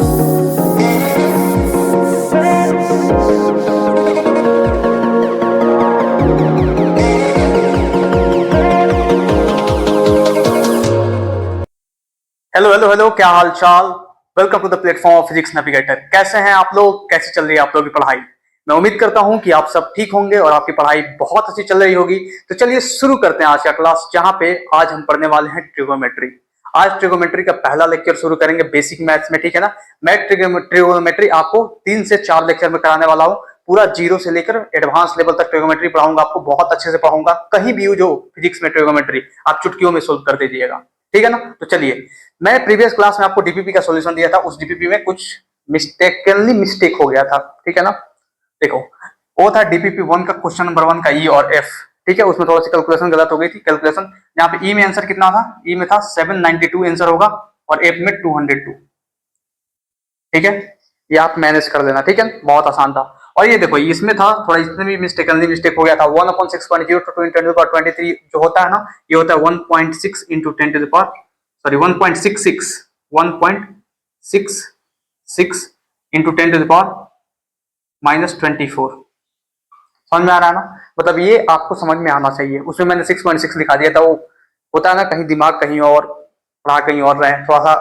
Hello hello hello, क्या हाल चाल। Welcome to the platform of physics navigator. कैसे हैं आप लोग, कैसे चल रही है आप लोगों की पढ़ाई। मैं उम्मीद करता हूं कि आप सब ठीक होंगे और आपकी पढ़ाई बहुत अच्छी चल रही होगी। तो चलिए शुरू करते हैं आज का क्लास, जहां पे आज हम पढ़ने वाले हैं ट्रिगोनोमेट्री। आज ट्रिगोनोमेट्री का पहला लेक्चर शुरू करेंगे बेसिक मैथ्स में, ठीक है ना। मैं ट्रिगोनोमेट्री आपको 3 से 4 लेक्चर में कराने वाला हूँ। पूरा जीरो से लेकर एडवांस लेवल तक ट्रिगोनोमेट्री पढ़ाऊंगा आपको, बहुत अच्छे से पढ़ाऊंगा। कहीं भी जो फिजिक्स में ट्रिगोनोमेट्री आप चुटकियों में सोल्व कर दीजिएगा, ठीक है ना। तो चलिए, मैं प्रीवियस क्लास में आपको डीपीपी का सॉल्यूशन दिया था, उस डीपीपी में कुछ मिस्टेक हो गया था, ठीक है ना। देखो, वो था डीपीपी 1 का क्वेश्चन नंबर 1 का ई और एफ, ठीक है। उसमें थोड़ा सी कैलकुलेशन गलत हो गई थी। कैलकुलेशन यहाँ पे ई में आंसर कितना था, ई में था 792 आंसर होगा और एफ में 202, ठीक है। ये आप मैनेज कर देना, ठीक है, बहुत आसान था। और ये देखो, इसमें था थोड़ा, इसमें भी मिस्टेक हो गया था। 1/6.0 to 10 to the power 23 जो होता है ना, ये होता है 1.6 into 10 to the power, sorry 1.66 into 10 to the power -24। समझ में आ रहा है ना। मतलब ये आपको समझ में आना चाहिए। उसमें मैंने 6.6 लिखा दिया था, वो होता है ना कहीं दिमाग कहीं और, पढ़ा कहीं और रहे, थोड़ा सा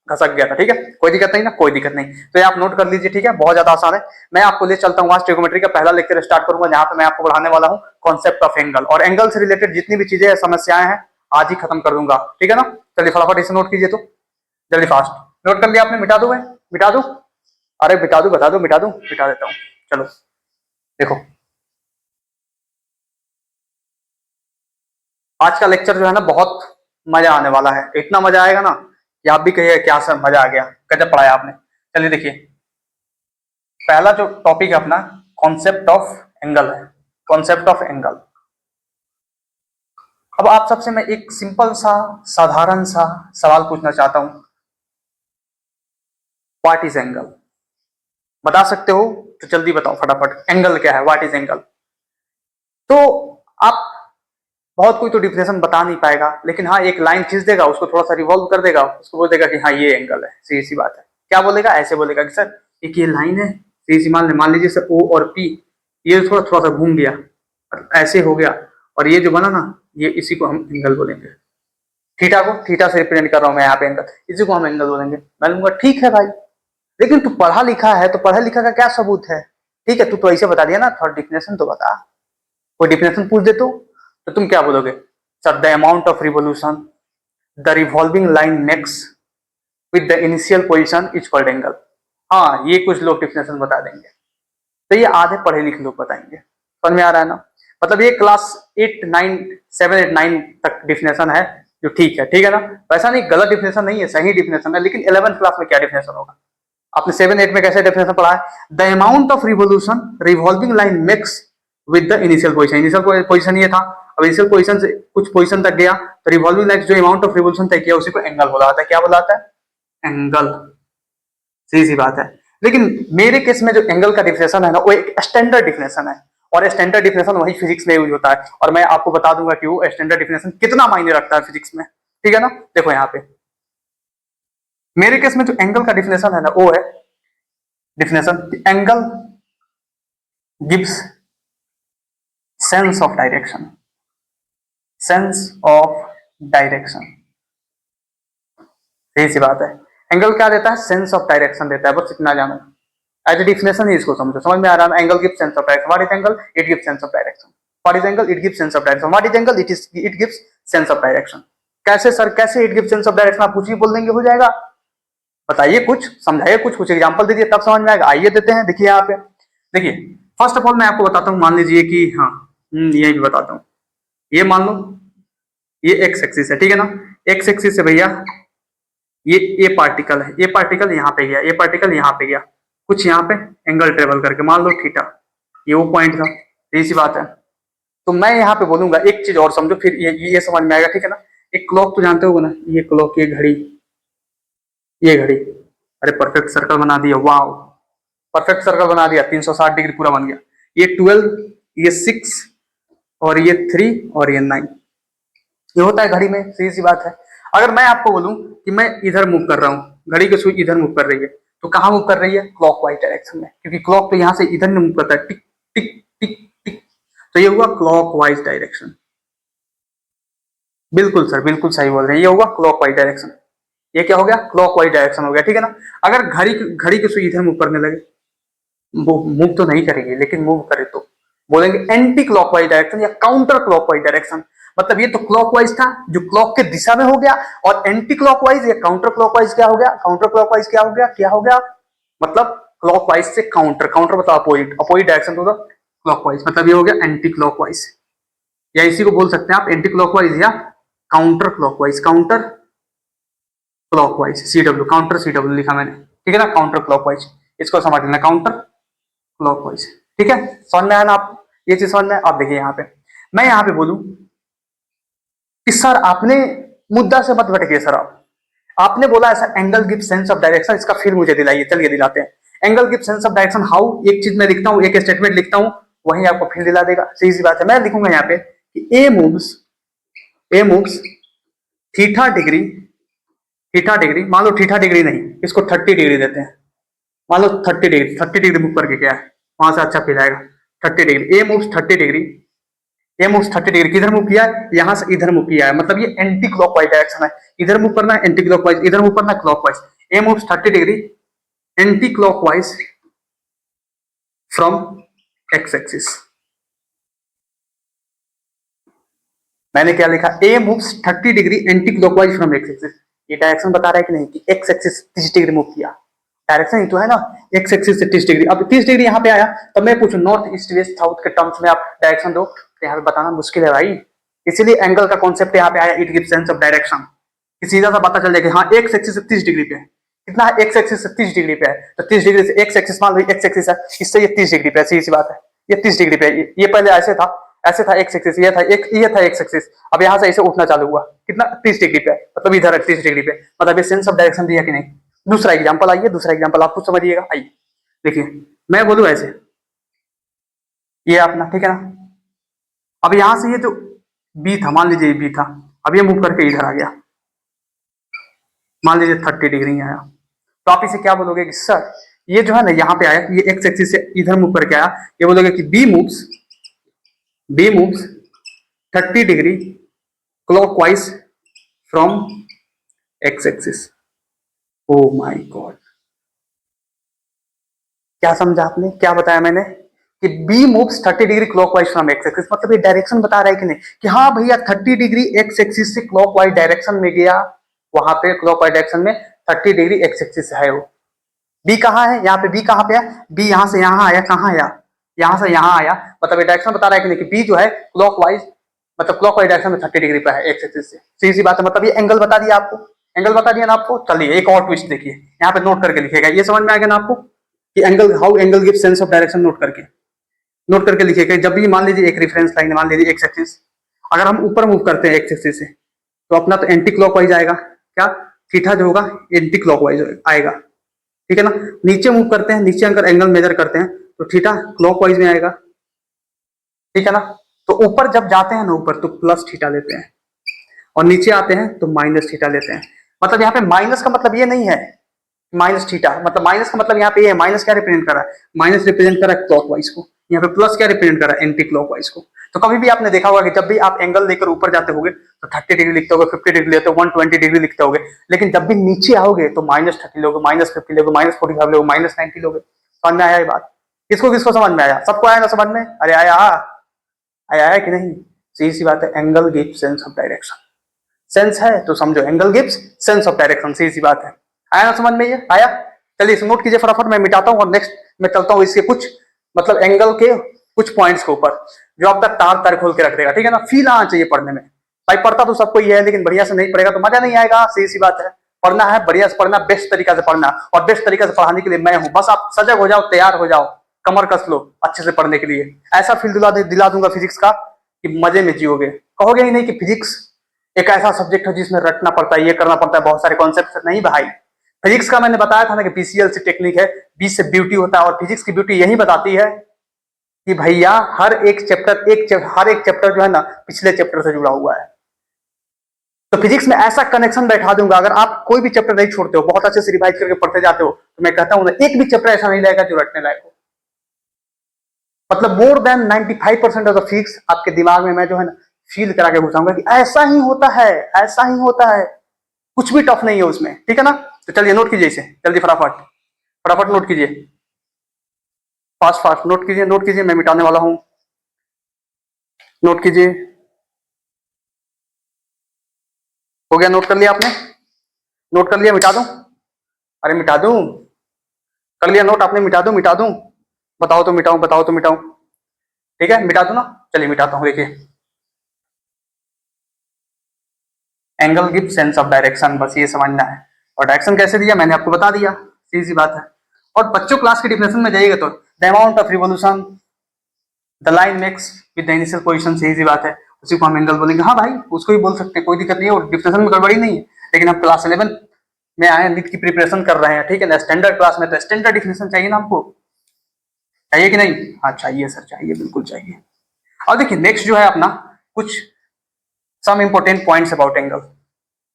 घसक गया था, ठीक है। कोई दिक्कत नहीं ना, कोई दिक्कत नहीं। तो ये आप नोट कर लीजिए, ठीक है, बहुत ज्यादा आसान है। मैं आपको ले चलता हूँ आज ट्रिगोनोमेट्री का पहला लेक्चर स्टार्ट करूंगा, जहां पे मैं आपको पढ़ाने वाला हूँ कॉन्सेप्ट ऑफ एंगल, और एंगल से रिलेटेड जितनी भी चीजें समस्याएं हैं आज ही खत्म कर दूंगा, ठीक है ना। चलिए फटाफट इसे नोट कीजिए, तो जल्दी फास्ट नोट कर लिया आपने। मिटा दू मैं, मिटा दू, अरे मिटा दू, बता दो, मिटा दू, मिटा देता हूँ। चलो देखो, आज का लेक्चर जो है ना बहुत मजा आने वाला है। इतना मजा आएगा ना कि आप भी कहिए क्या सर मजा आ गया, गजब पढ़ाया आपने। चलिए देखिए, पहला जो टॉपिक है अपना कॉन्सेप्ट ऑफ एंगल है। Concept of angle. अब आप सबसे मैं एक सिंपल सा साधारण सा सवाल पूछना चाहता हूं, व्हाट इज एंगल। बता सकते हो तो जल्दी बताओ फटाफट, एंगल क्या है, व्हाट इज एंगल। तो आप, बहुत कोई तो डिफिनेशन बता नहीं पाएगा, लेकिन हाँ एक लाइन खींच देगा, उसको थोड़ा सा रिवॉल्व कर देगा, उसको बोल देगा कि हाँ ये एंगल है। सीधी सी बात है। क्या बोलेगा, ऐसे बोलेगा कि सर एक ये लाइन है, सीधी सी मान लीजिए सर ओ और पी, ये थोड़ा थोड़ा सा घूम गया और ऐसे हो गया, और ये जो बना ना, ये इसी को हम एंगल बोलेंगे। थीटा को, थीटा से रिप्रेजेंट कर रहा हूं मैं यहाँ पे एंगल, इसी को हम एंगल बोलेंगे। मैं लूंगा ठीक है भाई, लेकिन तू पढ़ा लिखा है तो पढ़ा लिखा का क्या सबूत है। ठीक है, तू तो ऐसे बता दिया ना, थोड़ा डिफिनेशन तो बता। कोई डिफिनेशन पूछ दे तो तुम क्या बोलोगे, sir the amount of revolution the revolving line makes with the initial position is called angle. हाँ, ये कुछ लोग डिफिनेशन बता देंगे, तो ये आधे पढ़े लिखे लोग बताएंगे। समझ में आ रहा है ना। मतलब ये क्लास 8 9 7 8 9 तक डिफिनेशन है जो ठीक है, ठीक है ना। वैसा नहीं, गलत डिफिनेशन नहीं है, सही डिफिनेशन है। लेकिन 11th क्लास में क्या डिफिनेशन होगा, आपने 7 8 में कैसे डेफिनेशन पढ़ा है, the amount of revolution revolving line makes with the initial position. Initial position ये था, अब इनिशियल पोजीशन से कुछ पोजीशन तक गया, तो रिवॉल्विंग लाइन जो अमाउंट ऑफ रिवोल्यूशन तय किया उसी को एंगल बोला जाता है। क्या बोला जाता है, एंगल। सीधी सी बात है। लेकिन मेरे केस में जो एंगल का डिफिनेशन है ना, वो एक स्टैंडर्ड डिफिनेशन है, और स्टैंडर्ड डिफिनेशन वही फिजिक्स में यूज होता है। और मैं आपको बता दूंगा कि वो स्टैंडर्ड डिफिनेशन कितना मायने रखता है फिजिक्स में, ठीक है ना। देखो यहाँ पे मेरे केस में जो एंगल का डिफिनेशन है ना, वो है definition, the angle gives sense of direction, sense of direction। सही सी बात है। एंगल क्या देता है, सेंस ऑफ डायरेक्शन देता है, बस इतना जानो। एज ए डिफिनेशन ही इसको समझो, समझ में आ रहा है ना। Angle gives sense of direction. What is angle, it gives sense of direction. What is angle, it gives sense of direction. What is angle, it gives sense of direction. कैसे sir, कैसे it gives sense of direction, आप कुछ भी बोल देंगे हो जाएगा। बताइए कुछ, समझाइए कुछ, कुछ एग्जांपल दीजिए तब समझ में आएगा। आइए देते हैं, देखिए यहाँ पे, देखिए फर्स्ट ऑफ ऑल मैं आपको बताता हूँ। मान लीजिए कि हाँ, ये भी बताता हूँ। ये मान लो ये एक्स एक्सिस है, ठीक है ना। एक्स एक्सिस है भैया, ये पार्टिकल है, ये पार्टिकल यहाँ पे गया, ये पार्टिकल यहाँ पे गया, कुछ यहाँ पे एंगल ट्रेवल करके, मान लो थीटा, ये वो पॉइंट था। यही सी बात है। तो मैं यहाँ पे बोलूंगा एक चीज और समझो, फिर ये समझ में आएगा, ठीक है ना। एक क्लॉक तो जानते हो ना, ये क्लॉक, ये घड़ी, ये घड़ी, अरे परफेक्ट सर्कल बना दिया, वाह, परफेक्ट सर्कल बना दिया, 360 डिग्री पूरा बन गया। ये 12, ये 6, और ये 3, और ये 9, ये होता है घड़ी में। सीधी सी बात है। अगर मैं आपको बोलूं कि मैं इधर मूव कर रहा हूँ, घड़ी की सुई इधर मूव कर रही है, तो कहाँ मूव कर रही है? क्लॉकवाइज डायरेक्शन में, क्योंकि क्लॉक तो यहाँ से इधर में मूव करता है, टिक टिक टिक टिक, तो ये हुआ क्लॉकवाइज डायरेक्शन। बिल्कुल सर, बिल्कुल सही बोल रहे हैं, ये होगा क्लॉकवाइज डायरेक्शन। ये क्या हो गया? क्लॉकवाइज डायरेक्शन हो गया, ठीक है ना। अगर घड़ी की सुई इधर मूव करने लगे, वो मूव तो नहीं करेगी, लेकिन मूव करे तो बोलेंगे एंटी क्लॉकवाइज डायरेक्शन या काउंटर क्लॉकवाइज डायरेक्शन। मतलब ये तो क्लॉकवाइज था जो क्लॉक के दिशा में हो गया, और एंटी क्लॉकवाइज या काउंटर क्लॉकवाइज क्या हो गया? काउंटर क्लॉकवाइज क्या हो गया? क्या हो गया? मतलब क्लॉकवाइज से काउंटर, काउंटर मतलब अपोजिट, अपोजिट डायरेक्शन होगा क्लॉकवाइज, मतलब ये हो गया एंटी क्लॉकवाइज, या इसी को बोल सकते हैं आप एंटी क्लॉकवाइज या counter clockwise. Counter clockwise, CW, counter CW लिखा मैंने, ठीक है ना, काउंटर क्लॉकवाइज, इसको समझ लेना, काउंटर क्लॉकवाइज, ठीक है। समझ में आया ना आप? ये चीज समझ में? आप देखिए यहाँ पे, मैं यहाँ पे बोलूं कि सर आपने मुद्दा से मत भटकिए सर, आपने बोला ऐसा angle give sense of direction, इसका फिर मुझे दिलाइए, चलिए दिलाते हैं। Angle give sense of direction how? एक चीज मैं लिखता हूं, एक स्टेटमेंट लिखता हूं, वही आपको फिर दिला देगा, सीधी सी बात है। मैं लिखूंगा यहाँ पे कि A moves theta degree, theta degree, मान लो थीटा डिग्री नहीं, इसको 30 डिग्री देते हैं, मान लो 30 डिग्री, 30 डिग्री मूव करके क्या है, वहां से अच्छा फील आएगा। 30 डिग्री, ए मूव्स 30 डिग्री, ए मूव्स 30 डिग्री, किधर मूव किया है? यहां से इधर मूव किया है, मतलब ये एंटी क्लॉकवाइज डायरेक्शन है, इधर मूव करना है एंटी क्लॉकवाइज, इधर मूव करना है clockwise. A moves 30 degree anti clockwise from x axis. मैंने क्या लिखा? A moves 30 degree anti clockwise from x axis. ये डायरेक्शन बता रहा है कि नहीं कि एक्स एक्सिस 30 डिग्री मूव किया, डायरेक्शन ही तो है ना, एक्स एक्सिस से 30 डिग्री। अब 30 डिग्री यहाँ पे आया, तो मैं पूछूं नॉर्थ ईस्ट वेस्ट साउथ के टर्म्स में आप डायरेक्शन दो, तो यहाँ पे बताना मुश्किल है भाई। इसीलिए एंगल का कॉन्सेप्ट यहाँ पे आया, it gives sense of direction, सीधा सा पता चल जाएगा हाँ एक्स एक्सिस से 30 डिग्री पे है, कितना है? एक्स एक्सिस से 30 डिग्री पे है, तो 30 डिग्री से एक्स एक्सिस, मान लो एक्स एक्सिस है, इससे ये 30 डिग्री पे है, सीधी सी बात है, ये 30 डिग्री पे है। ये पहले ऐसे था, ऐसे था एक्स एक्सिस, ये था एक्स एक्सिस, अब यहाँ से ऐसे उठना चालू हुआ, कितना? 30 डिग्री पे, मतलब इधर है 30 डिग्री पे, मतलब ये सेंस ऑफ डायरेक्शन दिया कि नहीं। दूसरा एग्जांपल आइए, दूसरा एग्जांपल आप खुद समझिएगा, आइए देखिए, मैं बोलूं ऐसे, ये अपना, ठीक है ना। अब यहां से ये जो बी था, मान लीजिए बी था, अब ये मूव करके इधर आ गया, मान लीजिए 30 डिग्री आया, तो आप इसे क्या बोलोगे कि सर ये जो है ना यहाँ पे आया, ये एक्स एक्सिस से इधर मूव करके आया, ये बोलोगे कि B moves 30 degree clockwise from x axis. Oh my god, क्या समझा आपने? क्या बताया मैंने कि B moves 30 degree clockwise from x axis, मतलब ये डायरेक्शन बता रहा है कि नहीं कि हाँ भैया 30 डिग्री एक्स एक्सिस से क्लॉकवाइज डायरेक्शन में गया, वहां पे क्लॉकवाइज डायरेक्शन में 30 डिग्री एक्स एक्सिस है वो। बी कहाँ है? यहाँ पे बी कहाँ पे है? बी यहाँ से यहाँ आया, कहाँ आया? यहाँ से यहाँ आया, मतलब ये डायरेक्शन बता रहा है कि नहीं कि बी जो है क्लॉकवाइज, मतलब क्लॉकवाइज डायरेक्शन में 30 डिग्री पे है एक्स एक्सिस से, सीधी सी बात है। मतलब ये एंगल बता दिया आपको, एंगल बता दिया ना आपको। चलिए एक और ट्विस्ट देखिए, यहाँ पे नोट करके लिखेगा, ये समझ में आ गया ना आपको कि angle, how angle give sense of direction. Note करके लिखिएगा, जब भी मान लीजिए एक रेफरेंस लाइन, मान लीजिए एक्स एक्सिस, अगर हम ऊपर मूव करते हैं एक्स एक्सिस से, तो अपना तो एंटी क्लॉकवाइज आएगा, क्या? थीटा जो होगा एंटी क्लॉकवाइज आएगा, ठीक है ना। नीचे मूव करते हैं, नीचे अगर एंगल मेजर करते हैं तो थीटा क्लॉकवाइज में आएगा, ठीक है ना। तो ऊपर जब जाते हैं ना ऊपर, तो प्लस थीटा लेते हैं, और नीचे आते हैं तो माइनस थीटा लेते हैं। मतलब यहाँ पे माइनस का मतलब ये नहीं है माइनस थीटा, मतलब माइनस का मतलब यहाँ पे ये है, माइनस क्या रिप्रेजेंट कर रहा है? माइनस रिप्रेजेंट कर रहा है क्लॉकवाइज को, यहाँ पे प्लस क्या रिप्रेजेंट कर रहा है? एंटी क्लॉकवाइज को। तो कभी भी आपने देखा होगा कि जब भी आप एंगल लेकर ऊपर जाते होगे तो 30 डिग्री लिखते होगे, 50 डिग्री लेते हो, 120 डिग्री लिखते होगे, लेकिन जब भी नीचे आओगे तो -30 लोगे, -50 लोगे, -45 लोगे, -90 लोगे। समझ में आया ये बात? किसको किसको समझ में आया? सबको आया ना समझ में? अरे आया, आया कि नहीं? सीधी सी बात है, angle gives sense of direction. Sense है तो समझो, angle gives sense of direction, सीधी सी बात है। आया ना समझ में? ये आया? चलिए इसे नोट कीजिए फटाफट, मैं मिटाता हूँ और नेक्स्ट मैं चलता हूँ इसके कुछ, मतलब एंगल के कुछ पॉइंट्स के ऊपर, जो आपका तार तार खोल के रख देगा, ठीक है ना। फील आना चाहिए पढ़ने में। भाई पढ़ता तो सबको ही है, लेकिन बढ़िया से नहीं पढ़ेगा तो मजा नहीं आएगा, सीधी सी बात है। पढ़ना है बढ़िया से पढ़ना, बेस्ट तरीका से पढ़ना, और बेस्ट तरीका से पढ़ाने के लिए मैं हूं। बस आप सजग हो जाओ, तैयार हो जाओ, कमर कस लो अच्छे से पढ़ने के लिए। ऐसा फील दिला दूंगा फिजिक्स का कि मजे में जियोगे, कहोगे ही नहीं कि फिजिक्स एक ऐसा सब्जेक्ट है जिसमें रटना पड़ता है, ये करना पड़ता है, बहुत सारे कॉन्सेप्ट। नहीं भाई, फिजिक्स का मैंने बताया था ना कि पीसीएल से टेक्निक है, बी से ब्यूटी होता है, और फिजिक्स की ब्यूटी यही बताती है कि भैया हर एक चैप्टर जो है ना पिछले चैप्टर से जुड़ा हुआ है। तो फिजिक्स में ऐसा कनेक्शन बैठा दूंगा, अगर आप कोई भी चैप्टर नहीं छोड़ते हो, बहुत अच्छे से रिवाइज करके पढ़ते जाते हो, तो मैं कहता हूं ना, एक भी चैप्टर ऐसा नहीं रहेगा जो रटने लायक हो। मतलब more than 95% of the physics आपके दिमाग में मैं जो है ना फील करा के घुसाऊंगा कि ऐसा ही होता है, ऐसा ही होता है, कुछ भी टफ नहीं है उसमें, ठीक है ना। तो चलिए नोट कीजिए इसे, जल्दी फटाफट फटाफट नोट कीजिए, फास्ट फास्ट नोट कीजिए, नोट कीजिए, मैं मिटाने वाला हूं, नोट कीजिए। हो गया, नोट कर लिया आपने? नोट कर लिया, मिटा दूं? अरे मिटा दूं? कर लिया नोट आपने? मिटा दूं? मिटा दूं? बताओ तो मिटाऊं, बताओ तो मिटाऊं? ठीक है, मिटा दूं ना? चलिए मिटाता हूं, देखिए। Angle give sense of direction, बस ये समझना है। और डायरेक्शन कैसे दिया मैंने आपको बता दिया, सीधी सी बात है। और बच्चों क्लास के डिफिनेशन में जाइएगा तो the amount of revolution the line makes with the initial position, सही सी बात है, उसी को हम एंगल बोलेंगे। हाँ भाई, उसको ही बोल सकते हैं, कोई दिक्कत नहीं है, और डिफिनेशन में गड़बड़ी नहीं है। लेकिन हम क्लास 11 में आए, नीट की प्रिपरेशन कर रहे हैं, ठीक है ना, स्टैंडर्ड क्लास में, तो स्टैंडर्ड डिफिनेशन चाहिए ना हमको, चाहिए कि नहीं? हाँ चाहिए सर, चाहिए, बिल्कुल चाहिए। और देखिए नेक्स्ट जो है अपना कुछ some important points about angle,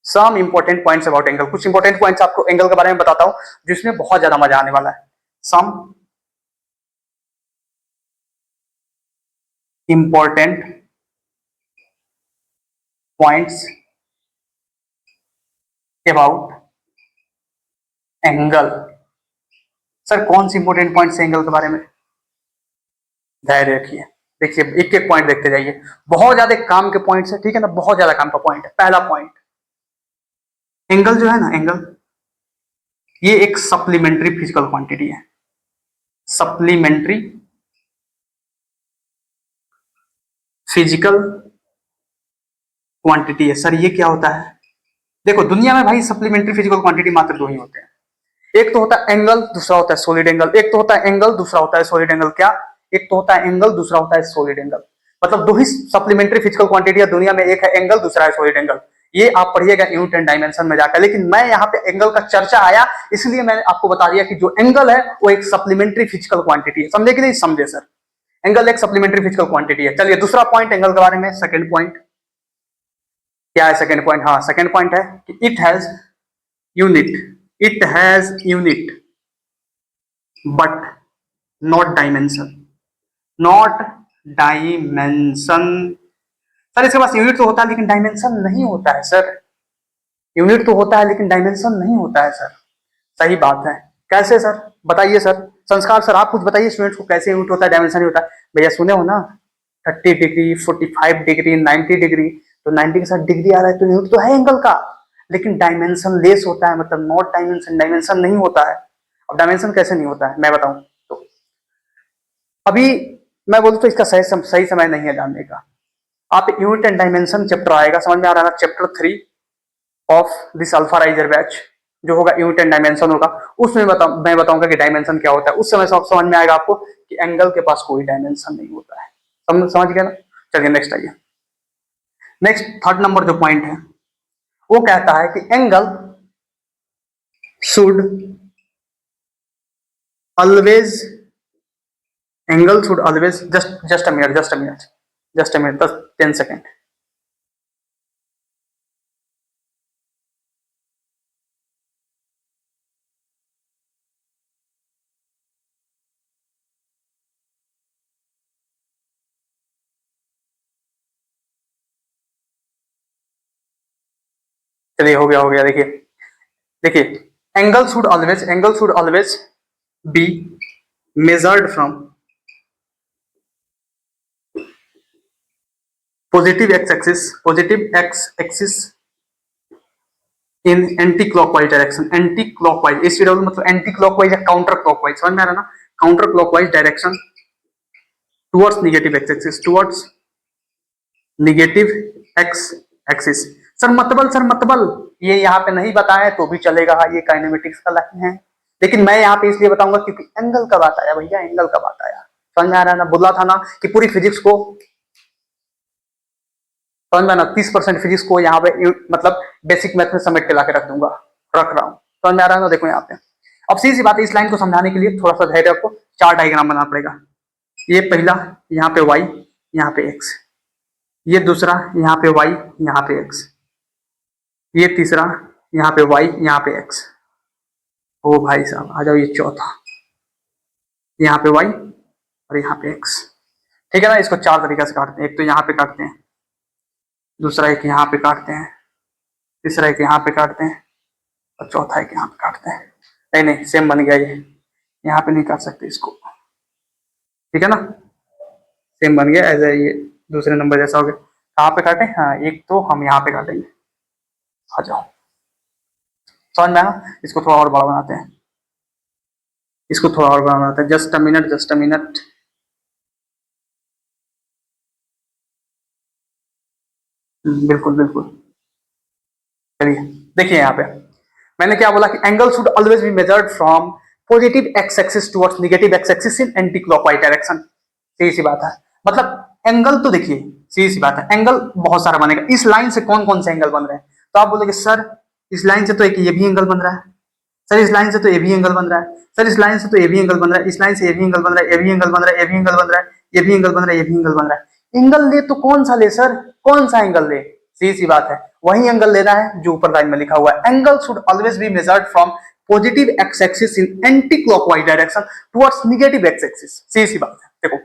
some important points about angle, कुछ इंपॉर्टेंट पॉइंट्स आपको एंगल के बारे में बताता हूं जिसमें बहुत ज्यादा मजा आने वाला है। Some important points about angle. Sir कौन सी इंपॉर्टेंट पॉइंट्स है एंगल के बारे में? धैर्य रखिए, देखिए एक एक पॉइंट देखते जाइए, बहुत ज्यादा काम के पॉइंट्स है, ठीक है ना, बहुत ज्यादा काम का पॉइंट है। पहला पॉइंट, एंगल जो है ना, एंगल ये एक सप्लीमेंट्री फिजिकल क्वांटिटी है, सप्लीमेंट्री फिजिकल क्वांटिटी है। सर ये क्या होता है? देखो दुनिया में भाई सप्लीमेंट्री फिजिकल क्वांटिटी मात्र दो ही होते हैं, एक तो होता है एंगल, दूसरा होता है सॉलिड एंगल। एक तो होता है एंगल, दूसरा होता है सॉलिड एंगल। क्या? एक तो होता है एंगल, दूसरा होता है सॉलिड एंगल। मतलब दो ही सप्लीमेंट्री फिजिकल क्वांटिटी है दुनिया में, एक है एंगल, दूसरा है सॉलिड एंगल। ये आप पढ़िएगा यूनिट एंड डायमेंशन में जाकर। लेकिन मैं यहाँ पे एंगल का चर्चा आया, इसलिए मैंने आपको बता दिया कि जो एंगल है वो एक सप्लीमेंट्री फिजिकल क्वांटिटी है। समझे कि नहीं समझे सर? एंगल एक सप्लीमेंट्री फिजिकल क्वांटिटी है। चलिए दूसरा पॉइंट एंगल के बारे में, सेकंड पॉइंट क्या है? सेकंड पॉइंट, हाँ सेकंड पॉइंट है कि it has unit, it has unit but not dimension, not dimension. Sir इसके पास यूनिट तो होता है लेकिन डायमेंशन नहीं होता है सर, यूनिट तो होता है लेकिन डायमेंशन नहीं होता है सर। सही बात है, कैसे सर? बताइए सर, संस्कार सर आप कुछ बताइए स्टूडेंट्स को, कैसे यूनिट होता है डायमेंशन नहीं होता है? भैया सुने हो ना, 30 डिग्री, 45 डिग्री, 90 डिग्री, तो 90 के साथ डिग्री आ रहा है तो यूनिट तो है एंगल का, लेकिन डायमेंशन लेस होता है, मतलब नॉट डायमेंशन, डायमेंशन नहीं होता है। अब डायमेंशन कैसे नहीं होता है मैं बताऊं तो, अभी मैं बोलूं तो इसका सही समय नहीं है जानने का। आप यूनिट एंड डायमेंशन चैप्टर आएगा, समझ में आ रहा है, chapter 3 of this alpha riser batch जो होगा यूनिट एंड डायमेंशन होगा, उसमें मैं बताऊंगा कि डायमेंशन क्या होता है। उस समय सब समझ में आएगा आपको कि एंगल के पास कोई डायमेंशन नहीं होता है। समझ गया ना? चलिए नेक्स्ट आइए। नेक्स्ट थर्ड नंबर जो पॉइंट है वो कहता है कि angle should always, angle should always, just a minute, just a minute, just a minute, 10 second. चलिए हो गया देखिए, देखिए angle should always be measured from positive x axis in anti clockwise direction. Anti clockwise ACW मतलब anti clockwise या counter clockwise, समझ में आ रहा है ना? Counter clockwise direction towards negative x axis, towards negative x axis. Sir मतबल ये यहाँ पे नहीं बताया तो भी चलेगा, ये काइनेमेटिक्स का लाइन है, लेकिन मैं यहाँ पे इसलिए बताऊंगा क्योंकि एंगल का बात आया भैया, एंगल का बात आया। समझ में आ रहा है ना? बोला था ना कि पूरी फिजिक्स को, समझ में ना, 30% फिजिक्स को यहाँ पे मतलब बेसिक मैथ में समेट के लाके रख दूंगा, रख रहा हूँ। समझ में आ रहा है ना? देखो यहाँ पे अब सीधी सी बात है, इस लाइन को समझाने के लिए थोड़ा सा धैर्य रखो, चार डायग्राम बनाना पड़ेगा। ये पहला, यहाँ पे वाई, यहाँ पे एक्स, ये दूसरा, यहाँ पे वाई, यहाँ पे एक्स, ये तीसरा, यहाँ पे y, यहाँ पे x। ओ भाई साहब आ जाओ, ये चौथा, यहाँ पे y और यहाँ पे x। ठीक है ना। इसको चार तरीके से काटते हैं। एक तो यहाँ पे काटते हैं, दूसरा एक यहाँ पे काटते हैं, तीसरा एक यहाँ पे काटते हैं, और चौथा एक यहाँ पे काटते हैं। नहीं नहीं, सेम बन गया ये, यहाँ पे नहीं काट सकते इसको। ठीक है ना, सेम बन गया एज ये दूसरे नंबर जैसा हो गया। कहाँ पे काटे? हाँ, एक तो हम यहाँ पे काटेंगे। आ जाओ, समझ में आया? इसको थोड़ा और बड़ा बनाते हैं, इसको थोड़ा और बड़ा बनाते हैं। Just a minute, just a minute. बिल्कुल बिल्कुल। चलिए देखिए यहाँ पे मैंने क्या बोला कि angle should always be measured from positive x axis towards negative x axis in anti clockwise direction. सीधी सी बात है। मतलब एंगल तो देखिए, सीधी सी बात है, एंगल बहुत सारा बनेगा। इस लाइन से कौन कौन से एंगल बन रहे हैं? तो आप बोलोगे सर इस लाइन से तो एक ये भी एंगल बन रहा है, सर इस लाइन से तो ये भी एंगल बन रहा है, सर इस लाइन से तो ये भी एंगल बन रहा है, इस लाइन से ये भी एंगल बन रहा है, ये भी एंगल बन रहा है, ये भी एंगल बन रहा है, ये भी एंगल बन रहा है, ये भी एंगल बन रहा है। एंगल ले तो कौन सा ले सर? कौन सा एंगल ले? सीधी सी बात है, वही एंगल लेना है जो ऊपर लाइन में लिखा हुआ है। Angle should always be measured from positive x axis in anti clockwise direction towards negative x axis. सीधी सी बात है। देखो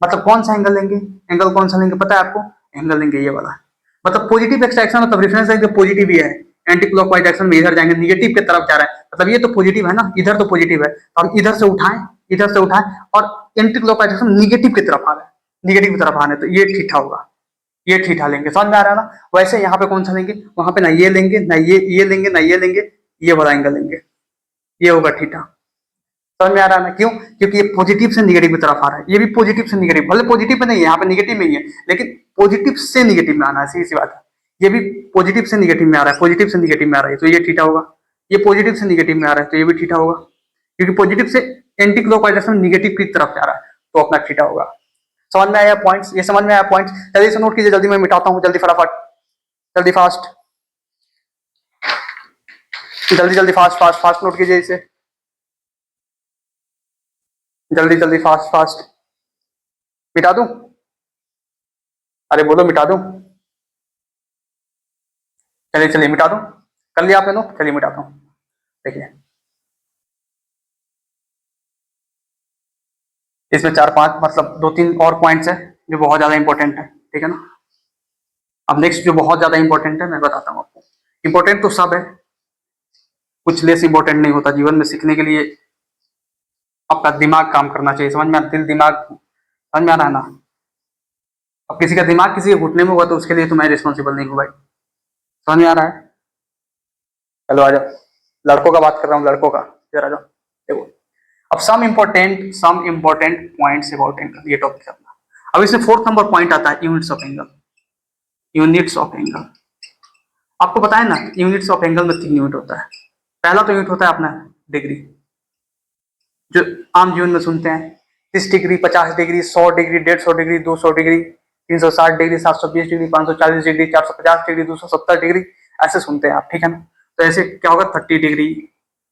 मतलब कौन सा एंगल लेंगे? एंगल कौन सा लेंगे पता है आपको? एंगल लेंगे ये वाला। मतलब पॉजिटिव एक्स डायरेक्शन मतलब रेफरेंस है पॉजिटिव ही है, एंटी क्लॉकवाइज डायरेक्शन में इधर जाएंगे, निगेटिव की तरफ जा रहा है। मतलब ये तो पॉजिटिव है ना, इधर तो पॉजिटिव है, तो हम इधर से उठाएं, इधर से उठाएं, और एंटी क्लॉकवाइज डायरेक्शन निगेटिव की तरफ आ रहा है, निगेटिव की तरफ आने, तो ये ठीठा होगा, ये ठीठा लेंगे। समझ में आ रहा है ना? वैसे यहाँ पे कौन सा लेंगे? वहां पे ना ये लेंगे, ना ये लेंगे, ना ये लेंगे, ये वाला एंगल लेंगे, ये होगा ठीठा। समझ में आ रहा है ना? क्यों? क्योंकि ये पॉजिटिव से निगेटिव की तरफ आ रहा है, ये भी पॉजिटिव से निगेटिव, भले पॉजिटिव में नहीं है, यहाँ पे निगेटिव में ही है, लेकिन पॉजिटिव से निगेटिव में आना है। सीधी सी बात है, ये भी पॉजिटिव से निगेटिव में आ रहा है, पॉजिटिव से निगेटिव में आ रहा है, तो ये ठीठा होगा। ये पॉजिटिव से निगेटिव में आ रहा है, तो ये भी ठीठा होगा, क्योंकि पॉजिटिव से एंटी क्लॉकवाइज डायरेक्शन निगेटिव की तरफ जा रहा है, तो अपना ठीठा होगा। समझ में आया पॉइंट्स? ये समझ में आया पॉइंट्स? जल्दी से नोट कीजिए, जल्दी मैं मिटाता हूँ, जल्दी फटाफट, जल्दी फास्ट, जल्दी जल्दी फास्ट फास्ट फास्ट नोट कीजिए इसे, जल्दी जल्दी फास्ट फास्ट। मिटा दूं? अरे बोलो मिटा दूं? चलिए चलिए मिटा दूं। कर लिया आपने? नो चलिए मिटाता हूं। देखिए इसमें चार पांच मतलब दो तीन और पॉइंट्स है जो बहुत ज्यादा इंपॉर्टेंट है। ठीक है ना? अब नेक्स्ट जो बहुत ज्यादा इंपॉर्टेंट है मैं बताता हूँ आपको। इंपॉर्टेंट तो सब है, कुछ लेस इंपॉर्टेंट नहीं होता। जीवन में सीखने के लिए आपका दिमाग काम करना चाहिए। समझ में? दिल दिमाग समझ में आ रहा है ना? अब किसी का दिमाग किसी के घुटने में हुआ तो उसके लिए तो मैं रिस्पॉन्सिबल नहीं हूँ भाई। समझ में आ रहा है? चलो आ जाओ, लड़कों का बात कर रहा हूँ, लड़कों का, इधर आ जाओ। देखो अब some important points about angle, ये टॉपिक अपना। अब इसमें फोर्थ नंबर पॉइंट आता है units of angle. Units of angle आपको पता है ना, यूनिट्स ऑफ एंगल में 3 यूनिट होता है। पहला तो यूनिट होता है अपना डिग्री, जो आम जीवन में सुनते हैं, 30 degree, 50 degree, 100 degree, 150 degree, 200 degree, 360 degree, 720 degree, 540 degree, 450 degree, 270 degree, ऐसे सुनते हैं आप। ठीक है ना? तो ऐसे क्या होगा, 30 डिग्री,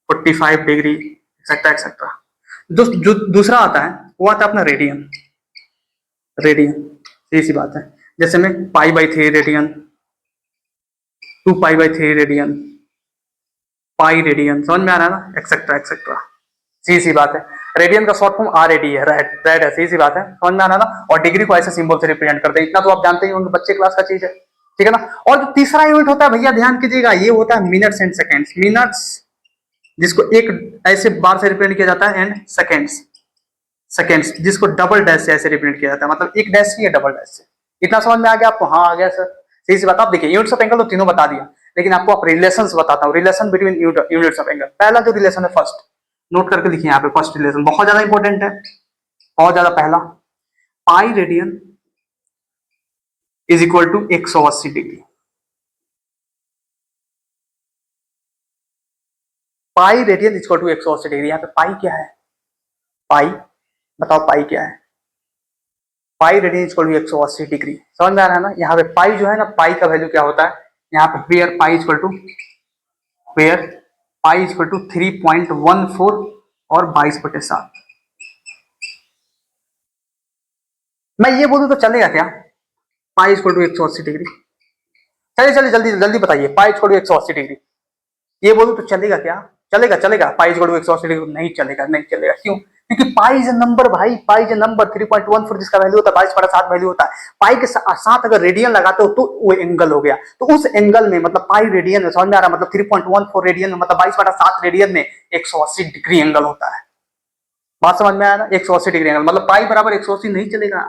45 डिग्री, एक्सेट्रा एक्सेट्रा। जो दूसरा आता है वो आता है अपना रेडियन। रेडियन सीधी सी बात है, जैसे में π/3 रेडियन, 2π/3 रेडियन, पाई रेडियन। समझ में आ रहा है ना? Etcetera etcetera. सीधी सी बात है, रेडियन का शॉर्ट फॉर्म RAD है, रेड है। सीधी सी बात है, समझ में आ रहा है ना? और डिग्री को ऐसे सिंबल से रिप्रेजेंट करते हैं, इतना तो आप जानते ही होंगे, बच्चे क्लास का चीज है। ठीक है ना? और जो तीसरा यूनिट होता है भैया ध्यान कीजिएगा, ये होता है मिनट्स एंड सेकेंड्स। मिनट्स जिसको एक ऐसे बार से रिप्रेजेंट किया जाता है, एंड सेकेंड्स, सेकेंड्स जिसको डबल डैश से ऐसे रिप्रेजेंट किया जाता है, मतलब एक डैश से या डबल डैश से। इतना समझ में आ गया आपको? हाँ आ गया सर। सही सी बात। आप देखिए यूनिट्स ऑफ एंगल तो तीनों बता दिया, लेकिन आपको आप रिलेशंस बताता हूँ, relation between units of angle. पहला जो रिलेशन है, फर्स्ट नोट करके लिखिए यहाँ पे, फर्स्ट रिलेशन बहुत ज्यादा इंपॉर्टेंट है, बहुत ज्यादा। पहला, pi radian is equal to 180 degree. Pi radian is equal to 180 degree. यहाँ पे पाई क्या है? पाई बताओ, पाई क्या है? Pi radian is equal to 180 degree. समझ में आ रहा है ना? यहाँ पे पाई जो है ना, पाई का वैल्यू क्या होता है यहाँ पे? Where pi equal to, where pi equal to 3.14 और 22/7। मैं ये बोलूं तो चलेगा क्या? Pi equal to 180 degree. चलिए चलिए जल्दी जल्दी बताइए, पाई इक्वल टू 180 डिग्री, ये बोलूं तो चलेगा क्या? चलेगा चलेगा, पाई इक्वल टू 180 डिग्री नहीं चलेगा, नहीं चलेगा। क्यों? क्योंकि पाई इज अ नंबर भाई, पाई इज अ नंबर। 3.14 जिसका वैल्यू होता है 22/7 वैल्यू होता है। पाई के साथ अगर रेडियन लगाते हो तो वो एंगल हो गया। तो उस एंगल में मतलब पाई रेडियन में, समझ में आ रहा है? मतलब 3.14 रेडियन में मतलब 22/7 रेडियन में 180 डिग्री एंगल होता है। बात समझ में आया ना? 180 डिग्री एंगल मतलब पाई बराबर 180 नहीं चलेगा।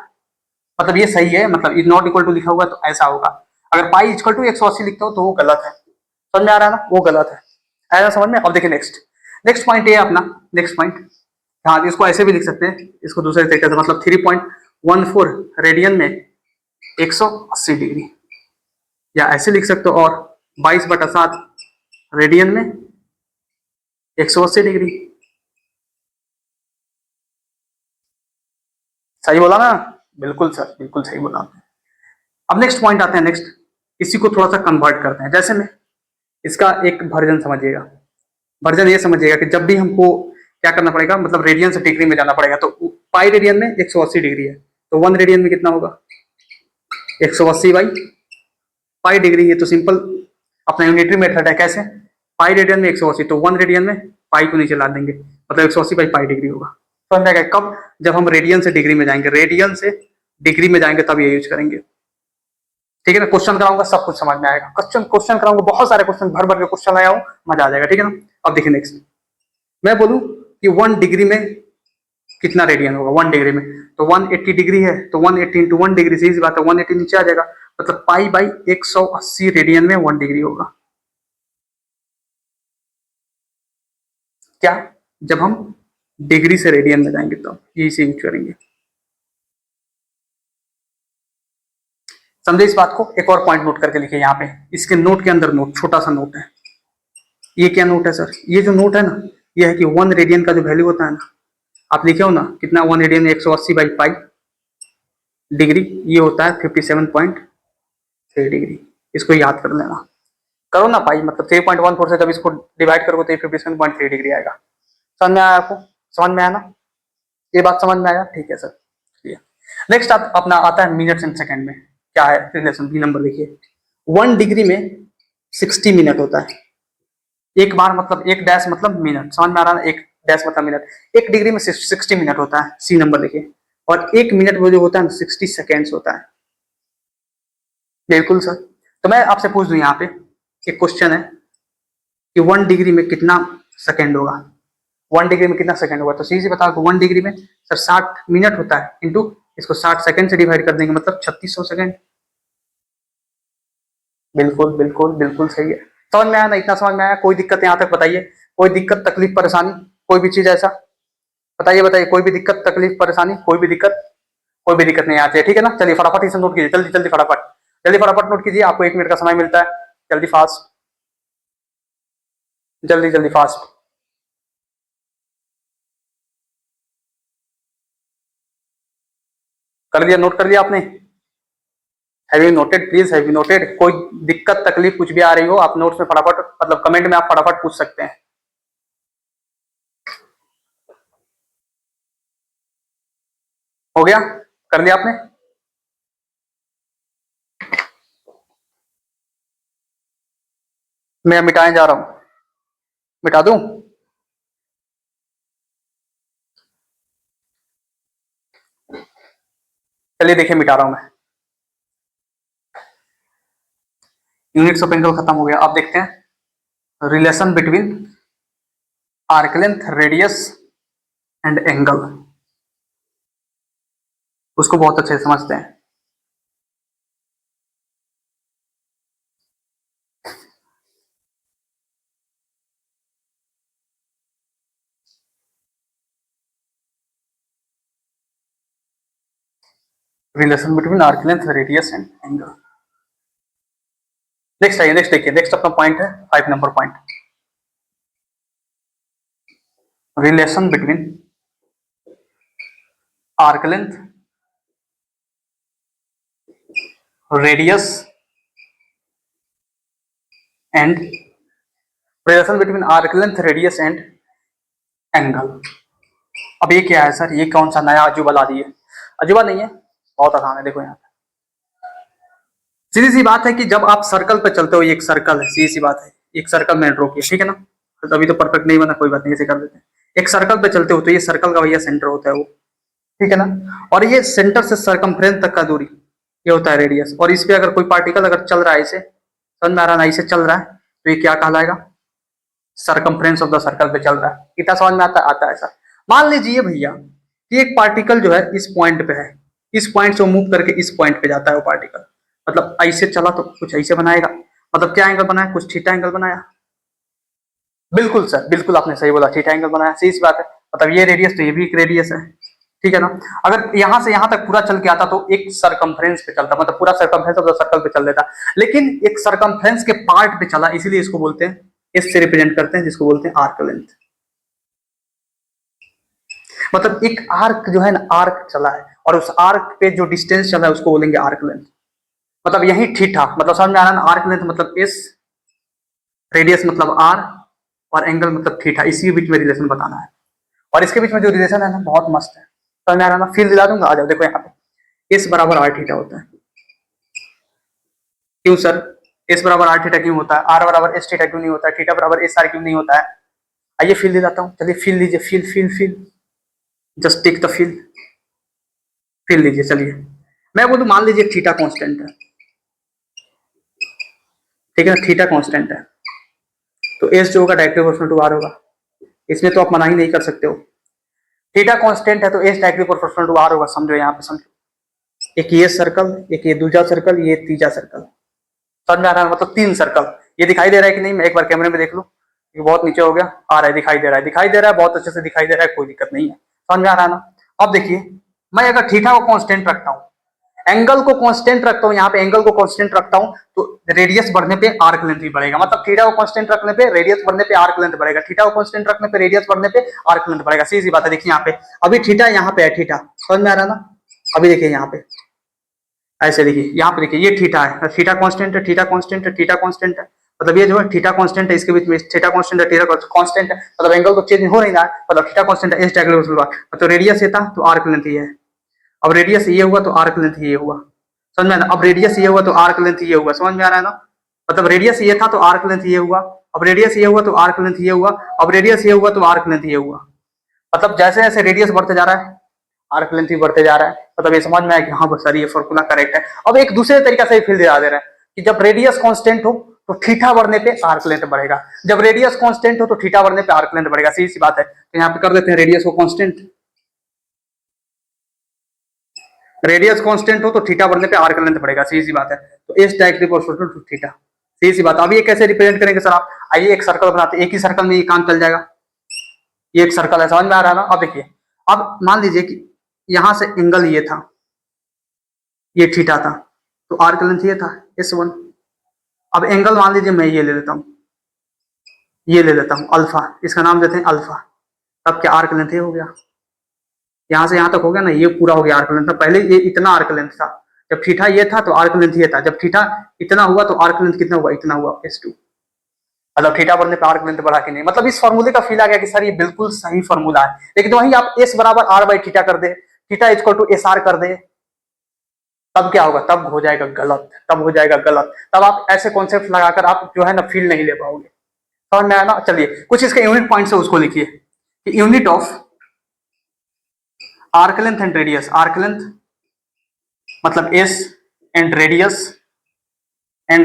मतलब ये सही है, मतलब इज नॉट इक्वल टू लिखा होगा तो ऐसा होगा। अगर पाई इक्वल टू 180 लिखता हो तो वो गलत है। समझ में आ रहा है ना? वो गलत है। आया समझ में? अब देखिए नेक्स्ट, नेक्स्ट पॉइंट ये अपना, नेक्स्ट पॉइंट, हाँ इसको ऐसे भी लिख सकते हैं, इसको दूसरे तरीके से, मतलब 3.14 रेडियन में 180 डिग्री, या ऐसे लिख सकते हो, और 22/7 रेडियन में 180 डिग्री। सही बोला ना? बिल्कुल सर, बिल्कुल सही बोला। अब नेक्स्ट पॉइंट आते हैं, नेक्स्ट इसी को थोड़ा सा कन्वर्ट करते हैं। जैसे में इसका एक वर्जन समझिएगा, वर्जन ये समझिएगा कि जब भी हमको क्या करना पड़ेगा, मतलब रेडियन से डिग्री में जाना पड़ेगा। तो पाई रेडियन में 180 डिग्री है, तो 1 रेडियन में कितना होगा? 180 बाई पाई डिग्री। ये तो सिंपल अपना यूनिटरी मेथड है। कैसे? पाई रेडियन में 180, तो 1 रेडियन में पाई को नीचे ला देंगे, मतलब 180 बाई पाई डिग्री होगा। समझ में आएगा? कब? जब हम रेडियन से डिग्री में जाएंगे, रेडियन से डिग्री में जाएंगे तब ये यूज करेंगे। ठीक है ना? क्वेश्चन कराऊंगा, सब कुछ समझ में आएगा। क्वेश्चन क्वेश्चन कराऊंगा, बहुत सारे क्वेश्चन भर भर के क्वेश्चन लाया हूं, मजा आ जाएगा। ठीक है ना? अब देखिए नेक्स्ट, मैं बोलूं कि 1 डिग्री में कितना रेडियन होगा? 1 डिग्री में तो 180 डिग्री है, तो 180 इंटू 1 डिग्री, सीधी बात है 180 नीचे आ जाएगा, मतलब पाई बाई 180 रेडियन में 1 डिग्री होगा। क्या? जब हम डिग्री से रेडियन में जाएंगे तो ये इसे यूज करेंगे। समझे इस बात को? एक और पॉइंट नोट करके लिखिए यहाँ पे, इसके नोट के अंदर नोट, छोटा सा नोट है। ये क्या नोट है सर? ये जो नोट है ना, ये है कि 1 रेडियन का जो वैल्यू होता है ना, आप लिखे हो ना कितना? 1 रेडियन में 180 बाई पाई डिग्री, ये होता है 57.3 डिग्री। इसको याद कर लेना। करो ना पाई, मतलब 3.14 से जब इसको डिवाइड करोगे तो 57.3 डिग्री आएगा। समझ में आया आपको? समझ में आया ना? ये बात समझ में आया? ठीक है सर। नेक्स्ट आप अपना आता है मिनट्स एंड सेकंड में। क्या है रिलेशन? बी नंबर देखिए, 1 डिग्री में 60 मिनट होता है। एक बार मतलब एक डैश मतलब मिनट, समझ में आ रहा है? एक डैश मतलब मिनट। 1 डिग्री में 60 मिनट होता है, सी नंबर देखिए। और 1 मिनट में जो होता है 60 सेकेंड्स होता है। बिल्कुल सर। तो मैं आपसे पूछ दूं यहाँ पे, एक क्वेश्चन है कि 1 डिग्री में कितना सेकेंड होगा? 1 डिग्री में कितना सेकंड होगा? तो सीधी बताओ कि 1 डिग्री में सर 60 मिनट होता है, इंटू इसको 60 सेकंड से डिवाइड कर देंगे, मतलब 3600 सेकंड। बिल्कुल बिल्कुल बिल्कुल सही है। समझ में आया ना? इतना समझ में आया? कोई दिक्कत यहाँ तक बताइए? कोई दिक्कत तकलीफ परेशानी, कोई भी चीज ऐसा बताइए, बताइए कोई भी दिक्कत तकलीफ परेशानी, कोई भी दिक्कत? कोई भी दिक्कत नहीं आती है। ठीक है ना? चलिए फटाफट इसे नोट कीजिए, जल्दी जल्दी फटाफट, जल्दी फटाफट नोट कीजिए। आपको 1 मिनट का समय मिलता है, जल्दी फास्ट, जल्दी जल्दी फास्ट। कर दिया? नोट कर दिया आपने? Have you noted? Please have you noted? कोई दिक्कत तकलीफ कुछ भी आ रही हो, आप नोट्स में फटाफट, मतलब कमेंट में आप फटाफट पूछ सकते हैं। हो गया? कर लिया आपने? मैं मिटाने जा रहा हूं, मिटा दूं? चलिए देखिए मिटा रहा हूं मैं। यूनिट्स ऑफ एंगल खत्म हो गया। अब देखते हैं relation between arc length, radius and angle. उसको बहुत अच्छे से समझते हैं। Relation between arc length, radius and angle. Next आइए, नेक्स्ट देखिए, नेक्स्ट अपना पॉइंट है 5 number point, relation between arc length, radius and, relation between arc length, radius and angle. अब ये क्या है सर? ये कौन सा नया अजूबा ला दिए? अजूबा नहीं है, बहुत आसान है। देखो यहाँ सीधी सी बात है कि जब आप सर्कल पे चलते हो, ये एक सर्कल है, सीधी सी बात है, एक सर्कल मैंने ड्रॉ किया, ठीक है ना, तो अभी तो परफेक्ट नहीं बना, कोई बात नहीं, ऐसे कर देते हैं। एक सर्कल पे चलते हो तो ये सर्कल का भैया सेंटर होता है वो, ठीक है ना, और ये सेंटर से सरकमफ्रेंस तक का दूरी ये होता है रेडियस। और इस पे अगर कोई पार्टिकल अगर चल रहा है, इसे समझ में आ रहा है ना, इसे चल रहा है तो ये क्या कहलाएगा, सरकमफ्रेंस ऑफ द सर्कल पे चल रहा है। कितना समझ में आता है सर। मान लीजिए भैया कि एक पार्टिकल जो है इस पॉइंट पे है, इस पॉइंट से मूव करके इस पॉइंट पे जाता है वो पार्टिकल, मतलब ऐसे चला तो कुछ ऐसे बनाएगा, मतलब क्या एंगल बनाया, कुछ थीटा एंगल बनाया। बिल्कुल सर, बिल्कुल आपने सही बोला, थीटा एंगल बनाया, सही सी बात है। मतलब ये रेडियस तो ये भी एक रेडियस है, ठीक है ना। अगर यहां से यहां तक पूरा चल के आता तो एक सरकमफ्रेंस पे चलता, मतलब पूरा सरकमफ्रेंस ऑफ द सर्कल पे चल देता, लेकिन एक सरकमफ्रेंस के पार्ट पे चला, इसीलिए इसको बोलते हैं, इससे रिप्रेजेंट करते हैं, जिसको बोलते हैं आर्क लेंथ। मतलब एक आर्क जो है ना, आर्क चला है और उस आर्क पे जो डिस्टेंस चला है उसको बोलेंगे आर्क लेंथ। मतलब यही थीटा, मतलब समझ में आ रहा है ना, आर्क लेंथ मतलब एस, रेडियस मतलब आर, और एंगल मतलब थीटा, इसी के बीच में रिलेशन बताना है। और इसके बीच में जो रिलेशन है ना बहुत मस्त है, समझ में आ रहा है ना, फील दिला दूंगा, आ जाओ देखो यहाँ पे, एस बराबर आर थीटा होता है। क्यों सर, एस बराबर आर थीटा क्यों होता है, आर बराबर एस थीटा क्यों नहीं होता है, थीटा बराबर एस आर क्यों नहीं होता है। आइए फील दिलाता हूँ, चलिए फील लीजिए, feel feel feel, just take the feel, feel लीजिए। चलिए मैं बोलूँ, मान लीजिए थीटा कांस्टेंट है, ठीक है ना, थीटा कांस्टेंट है, तो एस जो होगा डायरेक्टली प्रोपोर्शनल टू आर होगा, इसमें तो आप मना ही नहीं कर सकते हो। थीटा कांस्टेंट है तो S directly proportional to R होगा, समझो यहाँ पे, समझो, एक ये सर्कल, एक ये दूसरा सर्कल, ये तीसरा सर्कल, समझ में आ रहा है, मतलब 3 सर्कल। ये दिखाई दे रहा है कि नहीं, मैं एक बार कैमरे में देख लूं, ये बहुत नीचे हो गया, आ रहा है, दिखाई दे रहा है, दिखाई दे रहा है, बहुत अच्छे से दिखाई दे रहा है, कोई दिक्कत नहीं है, समझ में आ रहा है ना। अब देखिए, मैं अगर थीटा को कांस्टेंट रखता हूँ, एंगल को कांस्टेंट रखता हूँ, यहाँ पे एंगल को कांस्टेंट रखता हूँ, तो रेडियस बढ़ने पे आर्क लेंथ भी बढ़ेगा, मतलब थीटा को कांस्टेंट रखने पे रेडियस बढ़ने पे आर्क लेंथ बढ़ेगा, थीटा को कांस्टेंट रखने पे रेडियस बढ़ने पे आर्क लेंथ बढ़ेगा, सीधी सी बात है। देखिए यहाँ पे अभी थीटा यहाँ पे है, थीटा समझ में आ रहा है ना, अभी देखिए यहाँ पे, ऐसे देखिए यहाँ पे, देखिए ये थीटा है, थीटा कांस्टेंट है, थीटा कांस्टेंट है, थीटा कांस्टेंट है, मतलब ये जो है थीटा कांस्टेंट है, इसके बीच में थीटा कांस्टेंट है, थीटा कांस्टेंट है, मतलब एंगल तो चेंज हो नहीं रहा है, मतलब थीटा कांस्टेंट है, इस डायरेक्शन में तो रेडियस ये था तो आर्क लेंथ ये है, अब रेडियस ये हुआ तो आर्क लेंथ ये हुआ, समझ में आ रहा है, अब रेडियस ये हुआ तो आर्क लेंथ ये हुआ, समझ में आ रहा है ना, मतलब रेडियस ये था तो आर्क लेंथ ये हुआ, अब रेडियस ये हुआ तो आर्क लेंथ ये हुआ, अब रेडियस ये हुआ तो आर्क लेंथ ये हुआ, मतलब जैसे जैसे रेडियस बढ़ते जा रहा है आर्क लेंथ भी बढ़ते जा रहा है, मतलब ये समझ में आया कि हाँ सर ये फॉर्मूला करेक्ट है। अब एक दूसरे तरीका से फील दिला दे रहा है कि जब रेडियस कांस्टेंट हो तो थीटा बढ़ने पे आर्क लेंथ बढ़ेगा, जब रेडियस कांस्टेंट हो तो थीटा बढ़ने पे आर्क लेंथ बढ़ेगा, सीधी सी बात है। तो यहाँ पे कर देते हैं रेडियस को कांस्टेंट, रेडियस कांस्टेंट हो तो थीटा बढ़ने पे आर्क लेंथ बढ़ेगा, सीधी सी बात है। तो S directly proportional to theta, सीधी सी बात। अब ये कैसे रिप्रेजेंट करेंगे सर आप, आइए एक सर्कल बनाते हैं, एक ही सर्कल में ये काम चल जाएगा, ये एक सर्कल है, समझ में आ रहा है ना। अब देखिए, अब मान लीजिए कि यहां से एंगल ये था, ये थीटा था, तो आर्क लेंथ ये था S1। अब एंगल मान लीजिए मैं ये ले लेता हूं, ये ले लेता हूं अल्फा, इसका नाम देते हैं अल्फा, तब क्या आर्क लेंथ ये हो गया, यहां से यहां तक हो गया ना, ये पूरा हो गया आर्क लेंथ। पहले ये इतना आर्क लेंथ था, जब थीटा ये था तो आर्क लेंथ ये था, जब थीटा इतना हुआ तो आर्क लेंथ कितना हुआ, इतना हुआ S2। मतलब थीटा बढ़ने पे आर्क लेंथ बढ़ा कि नहीं, मतलब इस फॉर्मूले का फील आ गया कि सर ये बिल्कुल सही फॉर्मूला है, लेकिन वहीं आप एस बराबर आर बाई थीटा कर दे, theta equal to s r कर दे, तब क्या होगा, तब हो जाएगा गलत, तब हो जाएगा गलत, तब आप ऐसे कॉन्सेप्ट लगाकर आप जो है ना फील नहीं ले पाओगे, समझ में आया ना। चलिए कुछ इसके यूनिट पॉइंट से उसको लिखिए कि unit of arc length and radius, arc length मतलब s, and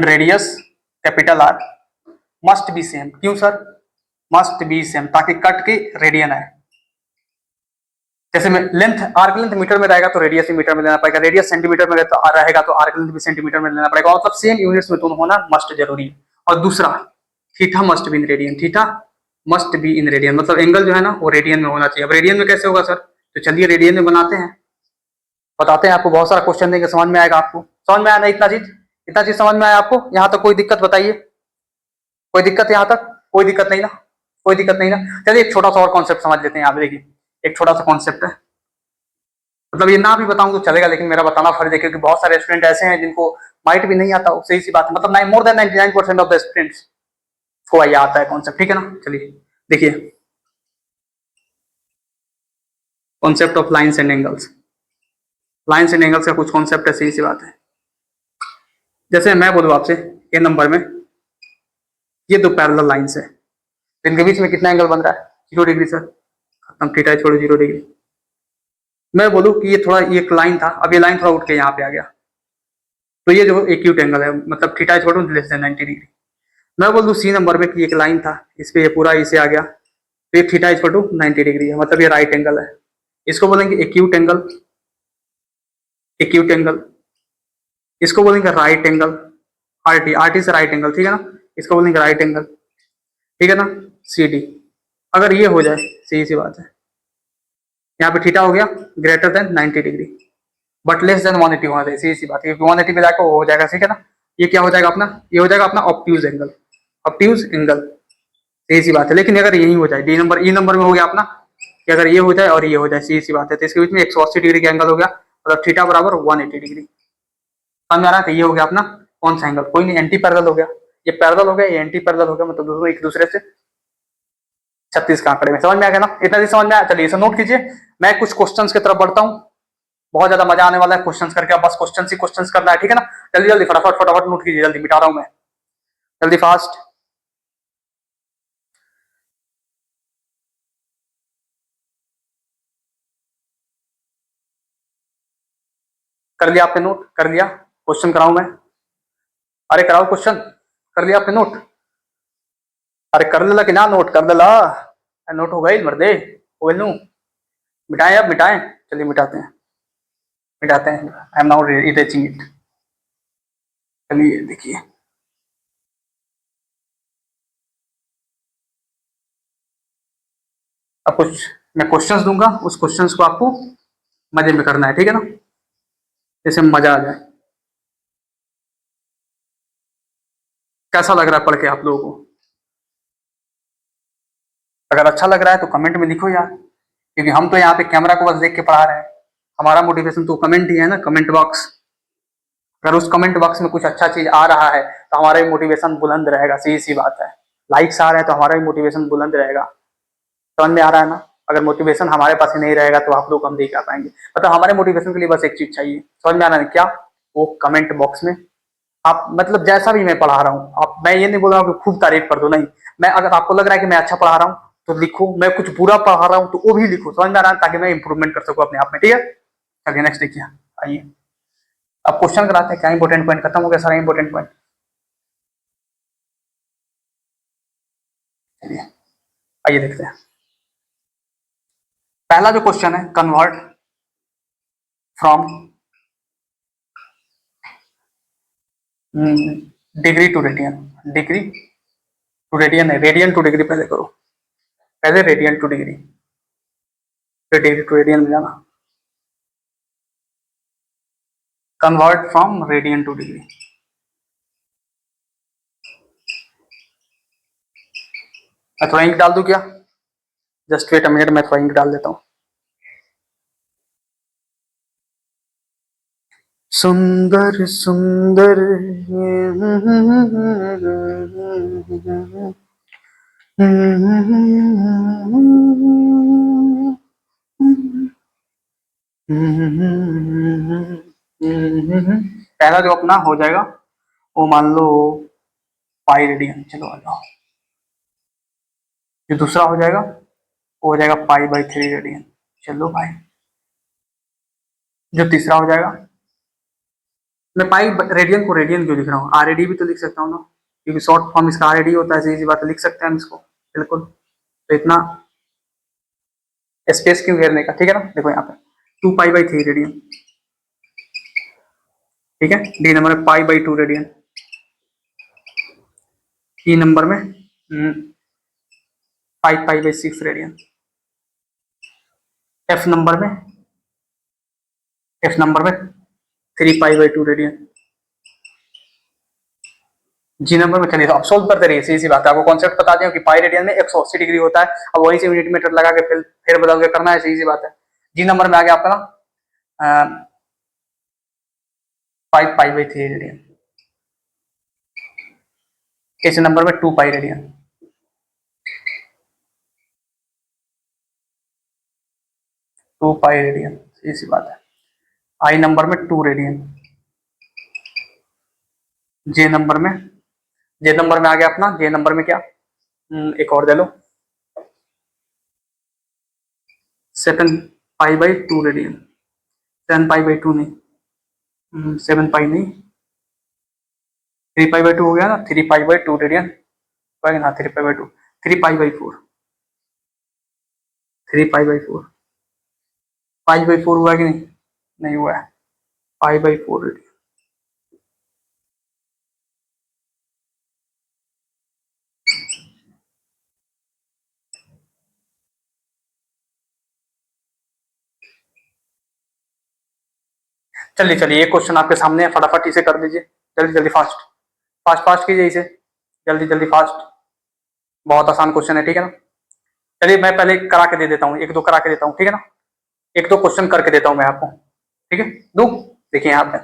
radius capital r must be same. क्यों सर, मस्ट बी सेम, ताकि कट की रेडियन है, जैसे में लेंथ, आर्क लेंथ मीटर में रहेगा तो रेडियस भी मीटर में लेना पड़ेगा, रेडियस सेंटीमीटर में रहेगा तो आर्क लेंथ भी सेंटीमीटर में लेना पड़ेगा, मतलब सेम यूनिट्स में दोनों होना मस्ट जरूरी है। और दूसरा, theta must be in radian, theta must be in radian, मतलब एंगल जो है ना वो रेडियन में होना चाहिए। अब रेडियन में कैसे होगा सर, तो चलिए रेडियन में बनाते हैं, बताते हैं आपको, बहुत सारा क्वेश्चन देंगे, समझ में आएगा आपको, समझ में आया ना, इतना चीज समझ में आया आपको, यहाँ तक कोई दिक्कत बताइए, कोई दिक्कत यहाँ तक, कोई दिक्कत नहीं ना, कोई दिक्कत नहीं ना। चलिए एक छोटा सा और कॉन्सेप्ट समझ लेते हैं, यहाँ पे देखिए एक छोटा सा कॉन्सेप्ट है, मतलब ये ना भी बताऊं तो चलेगा, लेकिन मेरा बताना फर्ज है, क्योंकि बहुत सारे स्टूडेंट ऐसे हैं जिनको माइट भी नहीं आता, सही सी बात है, मतलब more than 99% of the students को ये आता है कॉन्सेप्ट, ठीक है ना। चलिए देखिए, concept of lines and angles, lines and angles का कुछ कॉन्सेप्ट है, सही सी बात है। जैसे मैं बोलूँ आपसे ए नंबर में ये दो पैरेलल लाइंस है, इनके बीच में कितना एंगल बन रहा है? 0 डिग्री सर। खत्म, थीटा छोड़ो 0 डिग्री। मैं बोलूँ कि ये थोड़ा एक लाइन था, अब ये लाइन थोड़ा उठ के यहाँ पे आ गया, तो ये जो एक्यूट एंगल है, मतलब थीटा छोड़ो लेस देन 90 डिग्री। मैं बोल दूँ सी नंबर में कि एक लाइन था, इस पे ये पूरा इसे आ गया, तो ये थीटा इक्वल टू 90 डिग्री है, मतलब ये राइट एंगल है। इसको बोलेंगे एक्यूट एंगल, एक्यूट एंगल। इसको बोलेंगे राइट एंगल, आरटी, आरटी से राइट एंगल, ठीक है ना। इसको बोलेंगे राइट एंगल, ठीक है ना। सी डी, अगर ये हो जाए, सही सी बात है, यहाँ पे थीटा हो गया greater than 90 degree, but less than 180 होना चाहिए, सीधी सी बात है, क्योंकि 180 पे जाकर हो जाएगा, ठीक है ना। ये क्या हो जाएगा अपना, ये हो जाएगा अपना ऑब्ट्यूज एंगल, ऑब्ट्यूज एंगल, सीधी सी बात है। लेकिन अगर यही हो जाए, डी नंबर, ई नंबर में हो गया अपना कि अगर ये हो जाए और ये हो जाए, सीधी सी बात है, तो इसके बीच में 180 डिग्री का एंगल हो गया, मतलब थीटा बराबर 180 डिग्री। समझ में आ रहा है? तो ये हो गया अपना कौन सा एंगल, कोई नहीं, एंटी पैरेलल हो गया, ये पैरेलल हो गया, ये एंटी पैरेलल हो गया, मतलब दोनों एक दूसरे से 36 के आंकड़े में। समझ में आ गया ना, इतना भी समझ में आया? चलिए इसे नोट कीजिए, मैं कुछ क्वेश्चंस की तरफ बढ़ता हूँ, बहुत ज्यादा मजा आने वाला है क्वेश्चंस करके, अब बस क्वेश्चंस ही क्वेश्चंस करना है, ठीक है ना। जल्दी जल्दी फटाफट फटाफट नोट कीजिए, जल्दी मिटा रहा हूं मैं, जल्दी फास्ट। कर लिया आपने नोट? कर लिया? क्वेश्चन कराऊं मैं? अरे कराओ क्वेश्चन, कर लिया आपने नोट? अरे कर लेला कि ना, नोट कर लेला, नोट हो गई मर्दे, हो गई नू। मिटाएं अब, मिटाएं, चलिए मिटाते हैं, मिटाते हैं, I am now erasing it. चलिए देखिए, अब कुछ मैं क्वेश्चंस दूंगा, उस क्वेश्चंस को आपको मजे में करना है, ठीक है ना, जैसे मजा आ जाए। कैसा लग रहा है पढ़ के आप लोगों को? अगर अच्छा लग रहा है तो कमेंट में लिखो यार, क्योंकि हम तो यहाँ पे कैमरा को बस देख के पढ़ा रहे हैं, हमारा मोटिवेशन तो कमेंट ही है ना, कमेंट बॉक्स। अगर उस कमेंट बॉक्स में कुछ अच्छा चीज आ रहा है तो हमारा भी मोटिवेशन बुलंद रहेगा, सीधी सी बात है। लाइक्स आ रहे हैं तो हमारा भी मोटिवेशन बुलंद रहेगा। समझ में आ रहा है ना? अगर मोटिवेशन हमारे पास ही नहीं रहेगा तो आप लोग हम नहीं कर पाएंगे। मतलब हमारे मोटिवेशन के लिए बस एक चीज चाहिए, समझ में आ रहा है क्या? वो कमेंट बॉक्स में आप, मतलब जैसा भी मैं पढ़ा रहा हूँ, आप, मैं ये नहीं बोल रहा हूँ कि खूब तारीफ कर दो, नहीं। मैं, अगर आपको लग रहा है कि मैं अच्छा पढ़ा रहा हूँ तो लिखो, मैं कुछ बुरा पढ़ा रहा हूँ तो वो भी लिखो, समझ में आ रहा है, ताकि मैं इंप्रूवमेंट कर सकूँ अपने आप में, ठीक है। चलिए नेक्स्ट देखिए, आइए अब क्वेश्चन कराते हैं। क्या इंपॉर्टेंट पॉइंट खत्म हो गया, सारा इंपॉर्टेंट पॉइंट। चलिए आइए देखते हैं। पहला जो क्वेश्चन है, convert from degree to radian, degree to radian है, रेडियन टू डिग्री पहले करो, पहले रेडियन टू डिग्री, फिर डिग्री टू रेडियन में जाना। Convert from radian to degree, मैं थोड़ा इंक डाल दूं क्या? जस्ट वेट अ मिनट, मैं थोड़ा इंक डाल देता हूँ। सुंदर सुंदर पहला जो अपना हो जाएगा वो मान लो पाई रेडियन, चलो आ जाओ। जो दूसरा हो जाएगा वो हो जाएगा पाई बाई 3 रेडियन, चलो भाई। जो तीसरा हो जाएगा, मैं पाई रेडियन को रेडियन क्यों लिख रहा हूँ, आर ए डी भी तो लिख सकता हूँ ना, क्योंकि शॉर्ट फॉर्म इसका आर ए डी होता है, सीधी सी बात है, लिख सकते हैं हम इसको, बिल्कुल। तो इतना स्पेस क्यों घेरने का, ठीक है ना। देखो यहाँ पे 2 पाई बाई 3 रेडियन, ठीक है। डी नंबर में pi by 2 radian, E number में 5 pi by 6 radian, F number में, एफ नंबर में 3 pi by 2 radian, G number में। चलिए आप सोल्व करते रहिए, सीधी सी बात है, आपको कॉन्सेप्ट बता दिया कि पाई रेडियन में 180 डिग्री होता है, अब वहीं से यूनिट मीटर लगा के फिर बदल के करना है, सीधी सी बात है। जी नंबर में आ गया आपका ना 5 पाई बाई 3 रेडियन, इस नंबर में 2 पाई रेडियन, 2 पाई रेडियन, सीधी सी बात है। आई नंबर में 2 रेडियन, जे नंबर में, जे नंबर में आ गया अपना, जे नंबर में क्या, एक और दे लो, 7 पाई/2 रेडियन, 7 पाई/2 नहीं, 7 पाई नहीं, 3 पाई/2 हो गया ना, 3 पाई/2 रेडियन ना, 3 पाई/2, 3 पाई/4, 3 पाई/4, पाई/4 हुआ कि नहीं, नहीं हुआ है, पाई/4 रेडियन। चलिए चलिए, एक क्वेश्चन आपके सामने है, फटाफट इसे कर दीजिए, जल्दी जल्दी, फास्ट फास्ट फास्ट कीजिए इसे, जल्दी जल्दी फास्ट, बहुत आसान क्वेश्चन है, ठीक है ना। चलिए मैं पहले करा के दे देता हूँ, एक दो करा के देता हूँ, ठीक है ना, एक दो क्वेश्चन करके देता हूँ मैं आपको, ठीक है। दो, देखिए यहाँ पे,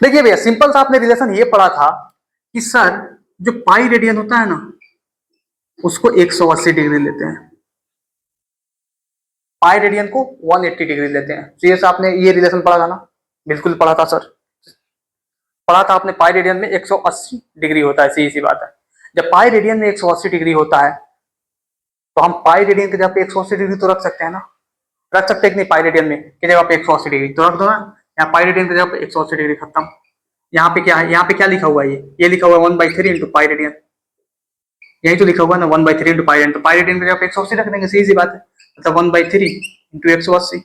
देखिए भैया, सिंपल सा आपने रिलेशन ये पढ़ा था कि सर जो पाई रेडियन होता है ना, उसको 180 डिग्री लेते हैं, पाई रेडियन को 180 डिग्री लेते हैं। सीरियस, आपने ये रिलेशन पढ़ा था ना, बिल्कुल पढ़ा था सर, पढ़ा था आपने, पाई रेडियन में 180 डिग्री होता है, सीधी सी बात है। जब पाई रेडियन में 180 डिग्री होता है, तो हम पाई रेडियन की जगह पे 180 डिग्री तो रख सकते हैं ना, रख सकते हैं कि नहीं, पाई रेडियन में की जगह पे 180 डिग्री तो रख दो ना, यहाँ पाई रेडियन की जगह पे 180 डिग्री खत्म। यहाँ पे क्या है, यहाँ पे क्या लिखा हुआ है, ये लिखा हुआ है 1/3 इंटू पाई रेडियन, यही तो लिखा हुआ है ना, 1/3 इंटू पाई रेडियन, तो पाई रेडियन की जगह पे 180 रख देंगे, सीधी सी बात है, मतलब 1/3 इंटू 180,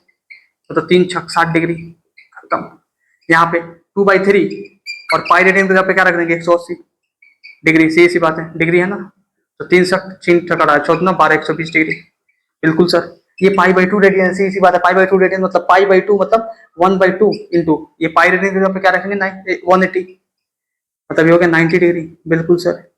मतलब 3×60 डिग्री खत्म। यहाँ पे 2/3 और पाई रेडियन की जगह पे क्या रख देंगे, 180 डिग्री, सीधी सी बात है, डिग्री है ना, तो 3×6 = 12, 120 डिग्री, बिल्कुल सर। ये पाई/2 रेडियन, सीधी सी बात है, पाई/2 रेडियन मतलब पाई/2 मतलब 1/2 इंटू ये पाई रेडियन की जगह पे क्या रखेंगे, 180, मतलब ये हो गया 90 डिग्री, बिल्कुल सर।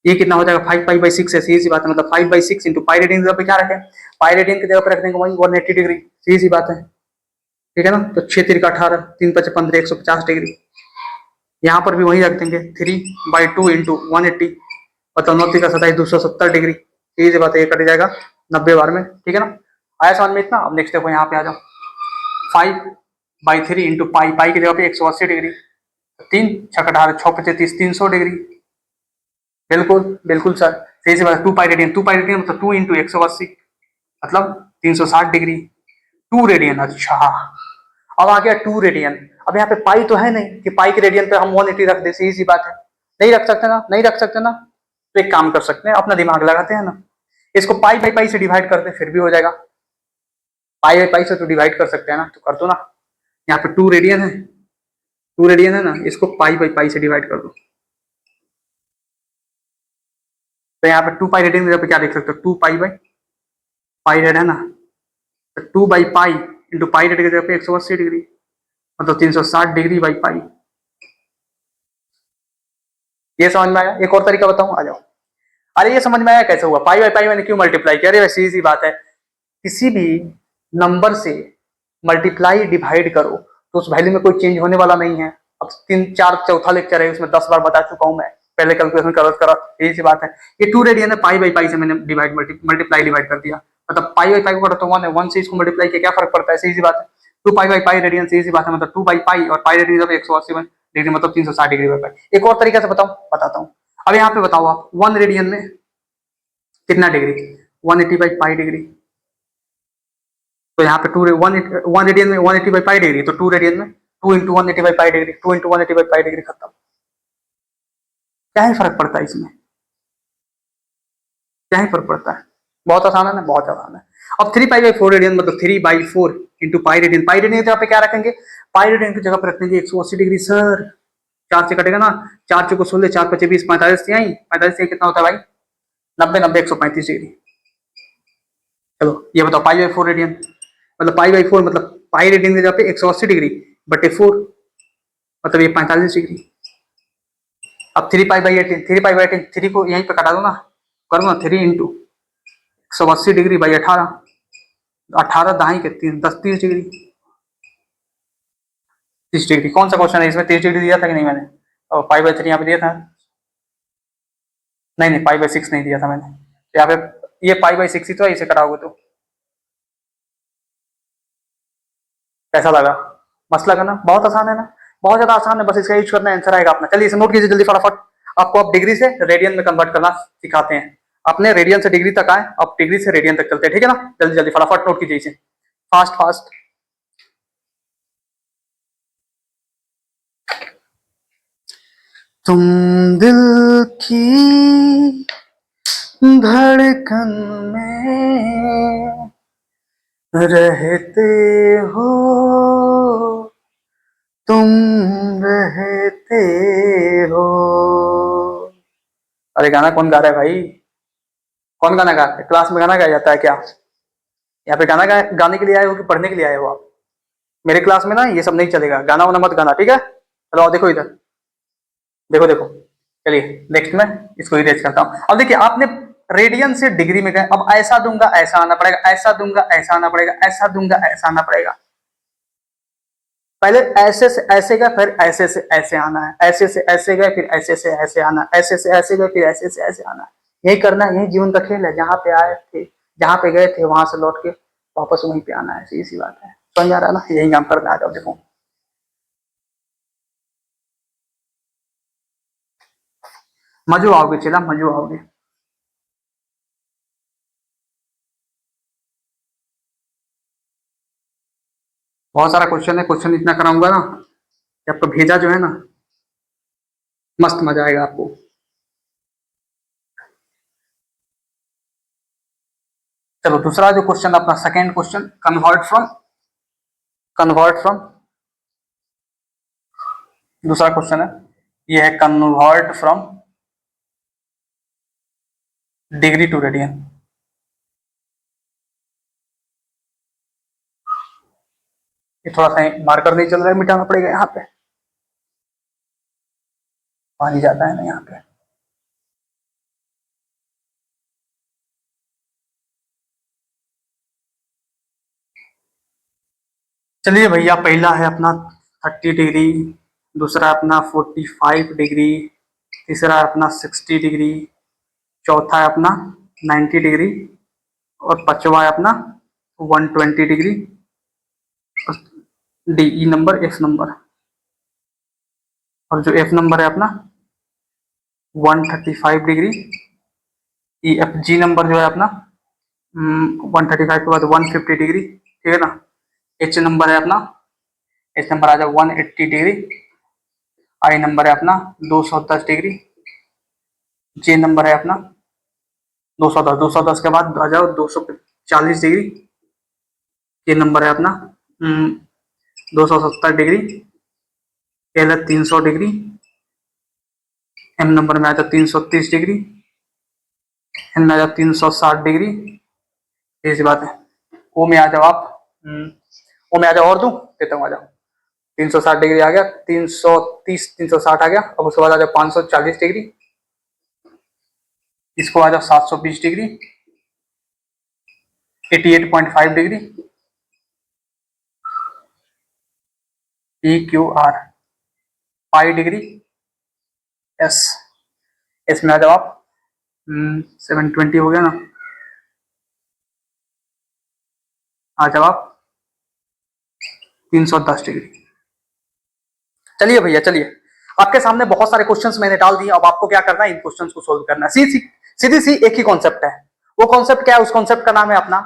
ये कितना हो जाएगा, 5 पाई/6 है, सीधी सी बात है, मतलब 5/6 इंटू पाई रेडियन की जगह पे क्या रखें, पाई रेडियन की जगह पे रख देंगे वही 180 डिग्री, सीधी सी बात है, ठीक है ना। तो 6×3 = 18, 3×5 = 15, 150 डिग्री, यहाँ पर भी वही रख देंगे 3/2 इंटू 180, मतलब 9×3 = 27, 270 डिग्री, सीधी सी बात है, ये कट जाएगा 90 बार में, ठीक है ना। आया समझ में इतना। अब नेक्स्ट देखो, यहाँ पे आ जाओ, 5/3 इंटू पाई, पाई की जगह पे 180 डिग्री, 3×6 = 18, 6×5 = 300 डिग्री, बिल्कुल बिल्कुल सर, सही से बात। 2 पाई रेडियन, 2 पाई रेडियन मतलब 2 इंटू 180, मतलब 360 डिग्री, 2 रेडियन, अच्छा। अब आ गया 2 रेडियन, अब यहाँ पे पाई तो है नहीं कि पाई के रेडियन पे हम 180 रख दे, सीधी सी बात है, नहीं रख सकते ना, नहीं रख सकते ना, तो एक काम कर सकते हैं, अपना दिमाग लगाते हैं ना, इसको पाई/पाई से डिवाइड करते फिर भी हो जाएगा, पाई/पाई से तो डिवाइड कर सकते हैं ना, तो कर दो ना। यहाँ पे 2 रेडियन है, 2 रेडियन है ना, इसको पाई/पाई से डिवाइड कर दो, तो यहाँ पे 2 पाई रेडियन की जगह पे क्या देख सकते हो, 2 पाई/पाई रेड है ना, तो 2/पाई इंटू पाई रेड की जगह पे 180 डिग्री, मतलब 360 डिग्री बाई पाई। ये समझ में आया। एक और तरीका बताऊं, आ जाओ। अरे ये समझ में आया कैसे हुआ, पाई/पाई मैंने क्यों मल्टीप्लाई किया, अरे सीधी सी बात है, किसी भी नंबर से मल्टीप्लाई डिवाइड करो तो उस वैल्यू में कोई चेंज होने वाला नहीं है। अब 3 4 चौथा लेक्चर है, उसमें 10 बार बता चुका हूं मैं, पहले कैलकुलेशन करत करत, यही सी बात है। ये 2 रेडियन है, पाई/पाई से मैंने मल्टीप्लाई डिवाइड कर दिया, मतलब पाई/पाई को तो 1 है, 1 से इसको मल्टीप्लाई किया, क्या फर्क पड़ता है, सीधी सी बात है। 2 पाई/पाई रेडियन, सीधी सी बात है, मतलब 2/पाई और पाई रेडियन 180 डिग्री, मतलब 360 डिग्री बाई पाई। एक और तरीके से बताऊं, बताता हूँ। अब यहाँ पे बताओ आप, 1 रेडियन में कितना डिग्री, 180/पाई डिग्री, तो यहाँ पे 1 रेडियन में 180/पाई डिग्री, तो 2 रेडियन में 2 इंटू 180/पाई डिग्री, 2 इंटू 180/पाई डिग्री, खत्म। क्या ही फर्क पड़ता है इसमें, क्या ही फर्क पड़ता है, बहुत आसान है ना, बहुत आसान है। अब 3 पाई/4 रेडियन मतलब 3/4 into pi radian, pi radian की जगह पे क्या रखेंगे, पाई रेडियन की जगह पे रखेंगे 180 डिग्री सर, 4 से कटेगा ना, 4×4 = 16, 4×5 = 20, 45 से आई, 45 से कितना होता है भाई, 90, 135 डिग्री। चलो ये बताओ, पाई/4 रेडियन मतलब पाई/4 मतलब पाई रेडियन की जगह पे 180 डिग्री बटे 4, मतलब ये 45 डिग्री। अब 3 पाई/18, 3 पाई/18, 3 को यहीं पे कटा दो ना, करो ना, 3 इंटू 180 डिग्री बाई 18, 18 दाई के 3, 10, 30 डिग्री, 30 डिग्री। कौन सा क्वेश्चन है इसमें 30 डिग्री दिया था कि नहीं मैंने, और पाई/3 यहाँ पे दिया था, नहीं नहीं, पाई/6 नहीं दिया था मैंने, यहाँ पे ये पाई/6 ही तो है, इसे कटाओगे तो कैसा लगा, मस्त लगा ना, बहुत आसान है ना। बहुत ज्यादा आसान है, बस इसका यूज करना, आंसर आएगा अपना। चलिए इसे नोट कीजिए जल्दी फटाफट। आपको अब डिग्री से रेडियन में कन्वर्ट करना सिखाते हैं। अपने रेडियन से डिग्री तक आए, अब डिग्री से रेडियन तक चलते हैं, ठीक है ना। जल्दी जल्दी फटाफट नोट कीजिए इसे, फास्ट फास्ट। तुम दिल की धड़कन में रहते हो, तुम रहते हो। अरे गाना कौन गा रहा है भाई? कौन गाना गा रहा है? क्लास में गाना गाया जाता है क्या? यहाँ पे गाने के लिए आए हो कि पढ़ने के लिए आए हो आप? मेरे क्लास में ना ये सब नहीं चलेगा, गाना वाना मत गाना, ठीक है। चलो आओ देखो इधर, देखो देखो। चलिए नेक्स्ट में इसको इरेज करता हूँ। अब देखिए आपने रेडियन से डिग्री में गए, अब ऐसा दूंगा ऐसा आना पड़ेगा, ऐसा दूंगा ऐसा आना पड़ेगा, ऐसा दूंगा ऐसा आना पड़ेगा। पहले ऐसे से ऐसे गए, फिर ऐसे से ऐसे आना है, ऐसे से ऐसे गए, फिर ऐसे से ऐसे आना, ऐसे से ऐसे गए, फिर ऐसे से ऐसे आना। यही करना है, यही जीवन का खेल है। जहां पे आए थे, जहां पे गए थे, वहां से लौट के वापस वहीं पे आना है, सीधी सी बात है। समझ आ रहा है ना? यही काम करना है। अब देखो मजो आओगे, चला मजो आओगे। बहुत सारा क्वेश्चन है, क्वेश्चन इतना कराऊंगा ना कि आपको भेजा जो है ना, मस्त मजा आएगा आपको। चलो दूसरा जो क्वेश्चन अपना सेकेंड क्वेश्चन, कन्वर्ट फ्रॉम दूसरा क्वेश्चन है, ये है convert from degree to radian. ये थोड़ा सा मार्कर नहीं चल रहा है, मिटाना पड़ेगा यहाँ पे, पानी जाता है ना यहाँ पे। चलिए भैया, पहला है अपना 30 डिग्री, दूसरा अपना 45 डिग्री, तीसरा है अपना 60 डिग्री, चौथा है अपना 90 डिग्री, और पांचवा है अपना 120 degree, D E number, F number. और जो एफ नंबर है अपना 135 degree, E F G number जो है अपना 135 के बाद 150 डिग्री, ठीक है ना। एच नंबर है अपना, एच नंबर आ जाए 180 डिग्री, आई नंबर है अपना 210 डिग्री, जे नंबर है अपना 210 के बाद आ जाओ 240 डिग्री, के नंबर है अपना 270 डिग्री, एल है 300 डिग्री, एम नंबर में आ जाओ 330 डिग्री, एन में आ जाओ 360 डिग्री। ये सी बात है। ओ में आ जाओ आप, ओ में आ जाओ और दूं देता हूँ, आ जाओ। 360 डिग्री आ गया, 330 360 आ गया। अब उसके बाद आ जाओ 540 डिग्री, इसको आ जाओ 720 degree, 88.5 degree, P Q R, pi degree, S, S में आ जाओ आप 720 हो गया ना, आ जाओ आप 310 डिग्री। चलिए भैया चलिए, आपके सामने बहुत सारे क्वेश्चंस मैंने डाल दिए। अब आपको क्या करना है, इन क्वेश्चंस को सोल्व करना है। सीधी सी एक ही कॉन्सेप्ट है। वो कॉन्सेप्ट क्या है? उस कॉन्सेप्ट का नाम है अपना,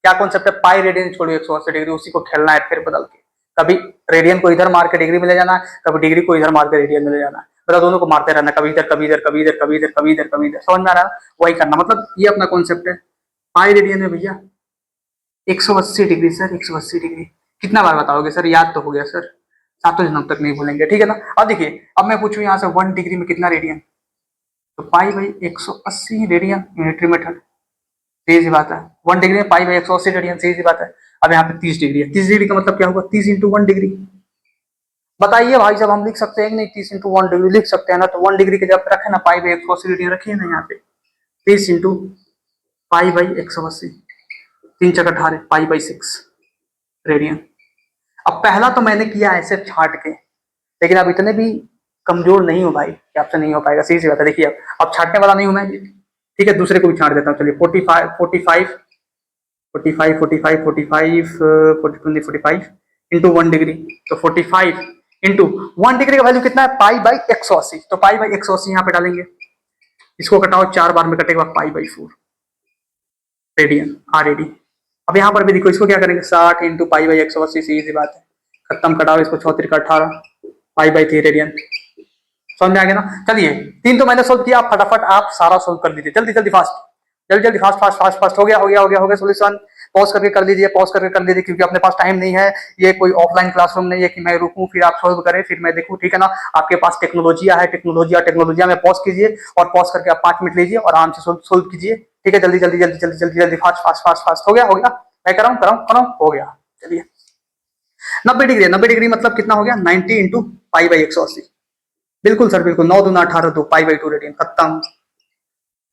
क्या कॉन्सेप्ट है? पाई रेडियन छोड़िए 180 डिग्री, उसी को खेलना है फिर बदल के। कभी रेडियन को इधर मार के डिग्री में ले जाना है, कभी डिग्री को इधर मार के रेडियन में ले जाना है, मतलब दोनों को मारते रहना, कभी इधर कभी इधर कभी इधर कभी इधर कभी इधर कभी इधर। समझ में आ रहा है? वही करना, मतलब ये अपना कॉन्सेप्ट है। पाई रेडियन में भैया 180 डिग्री सर, 180 डिग्री। कितना बार बताओगे सर? याद तो हो गया सर, सातों जन्म तक नहीं भूलेंगे, ठीक है ना। अब देखिए, अब मैं पूछूं यहाँ से 1 डिग्री में कितना रेडियन, तो pi by 180 radian, unitary method, सीधी सी बात है। 1 डिग्री में पाई बाई 180 रेडियन, सीधी सी बात है। अब यहाँ पे 30 डिग्री है, 30 डिग्री का मतलब क्या होगा? 30 × 1 डिग्री। बताइए भाई साहब, हम लिख सकते हैं कि नहीं? 30 × 1 डिग्री लिख सकते हैं ना। तो 1 डिग्री के जब रखे ना, पाई बाई 180 रेडियन रखिए ना यहाँ पे, 30 × पाई बाई 180, 3×4 पाई/6 रेडियन। अब पहला तो मैंने किया ऐसे छाट के, लेकिन अब इतने भी कमजोर नहीं हो भाई कि आपसे नहीं हो पाएगा, सीधी सी बात है। देखिए अब छाटने वाला नहीं हूं मैं, ठीक है, दूसरे को भी छाट देता हूँ। चलिए 45 45 45 45 45 42 45 इंटू 1 डिग्री, तो 45 इंटू 1 डिग्री का वैल्यू कितना है, पाई बाई 180। तो पाई बाई 180 यहाँ पे डालेंगे, इसको कटाओ 4 बार में कटेगा पाई बाई 4 रेडियन RAD। अब यहाँ पर भी देखो, इसको क्या करेंगे, 60 इंटू पाई बाई 180, सीधी बात है, खत्म, कटाओ इसको, 6 3 18 पाई बाई 3 रेडियन। समझ में आ गया ना। चलिए 3 तो मैंने सोल्व किया, आप फटाफट आप सारा सोल्व कर दीजिए, जल्दी जल्दी फास्ट, जल्दी जल्दी फास्ट फास्ट फास्ट फास्ट। हो गया सोल्यूशन। पॉज करके कर लीजिए, पॉज करके कर लीजिए, क्योंकि अपने पास टाइम नहीं है, ये कोई ऑफलाइन क्लासरूम नहीं है कि मैं रुकूं फिर आप सोल्व करें फिर मैं देखूं, ठीक है ना। आपके पास टेक्नोलॉजिया है, टेक्नोलॉजिया में पॉज कीजिए और पॉज करके आप 5 मिनट लीजिए और आराम से सोल्व कीजिए, ठीक है। जल्दी जल्दी जल्दी जल्दी जल्दी जल्दी फास्ट फास्ट फास्ट फास्ट। हो गया मैं कराऊं, हो गया। चलिए 90 डिग्री मतलब कितना हो गया, 90 इंटू पाई बाई 180। बिल्कुल सर बिल्कुल, 9 दूना 18, 2 पाई बाई 2 रेडियन, खत्म।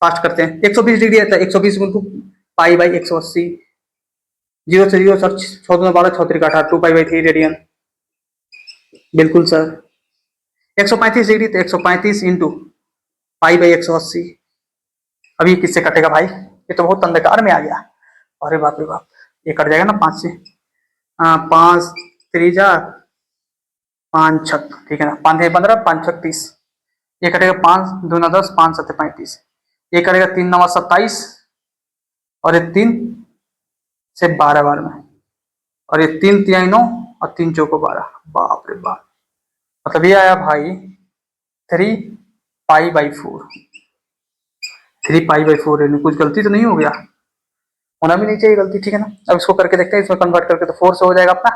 फास्ट करते हैं। 120 डिग्री है, 120 इंटू पाई बाई 180, 0 से 0 सर, 6 दूना 12, 6 3 18, 2 पाई बाई 3 रेडियन। बिल्कुल सर। 135 डिग्री, तो 135 इंटू पाई बाई 180। अभी किससे कटेगा भाई, ये तो बहुत अंधकार में आ गया। अरे बाप रे बाप, ये कट जाएगा ना 5 से। 5 3 जा 5 छक, ठीक है ना, 5 15, 5 छक 30। ये कटेगा 5 दूना 10, 5 7 35। ये करेगा 3 9 27 और ये 3 से 12 बार में, और ये 3 3 9 और 3 चौको 12। बाप रे बाप, मतलब ये आया भाई 3 पाई बाई 4। 3 पाई बाई 4 है, कुछ गलती तो नहीं हो गया, होना भी नहीं चाहिए गलती, ठीक है ना। अब इसको करके देखते हैं, इसमें कन्वर्ट करके, तो 4 से हो जाएगा अपना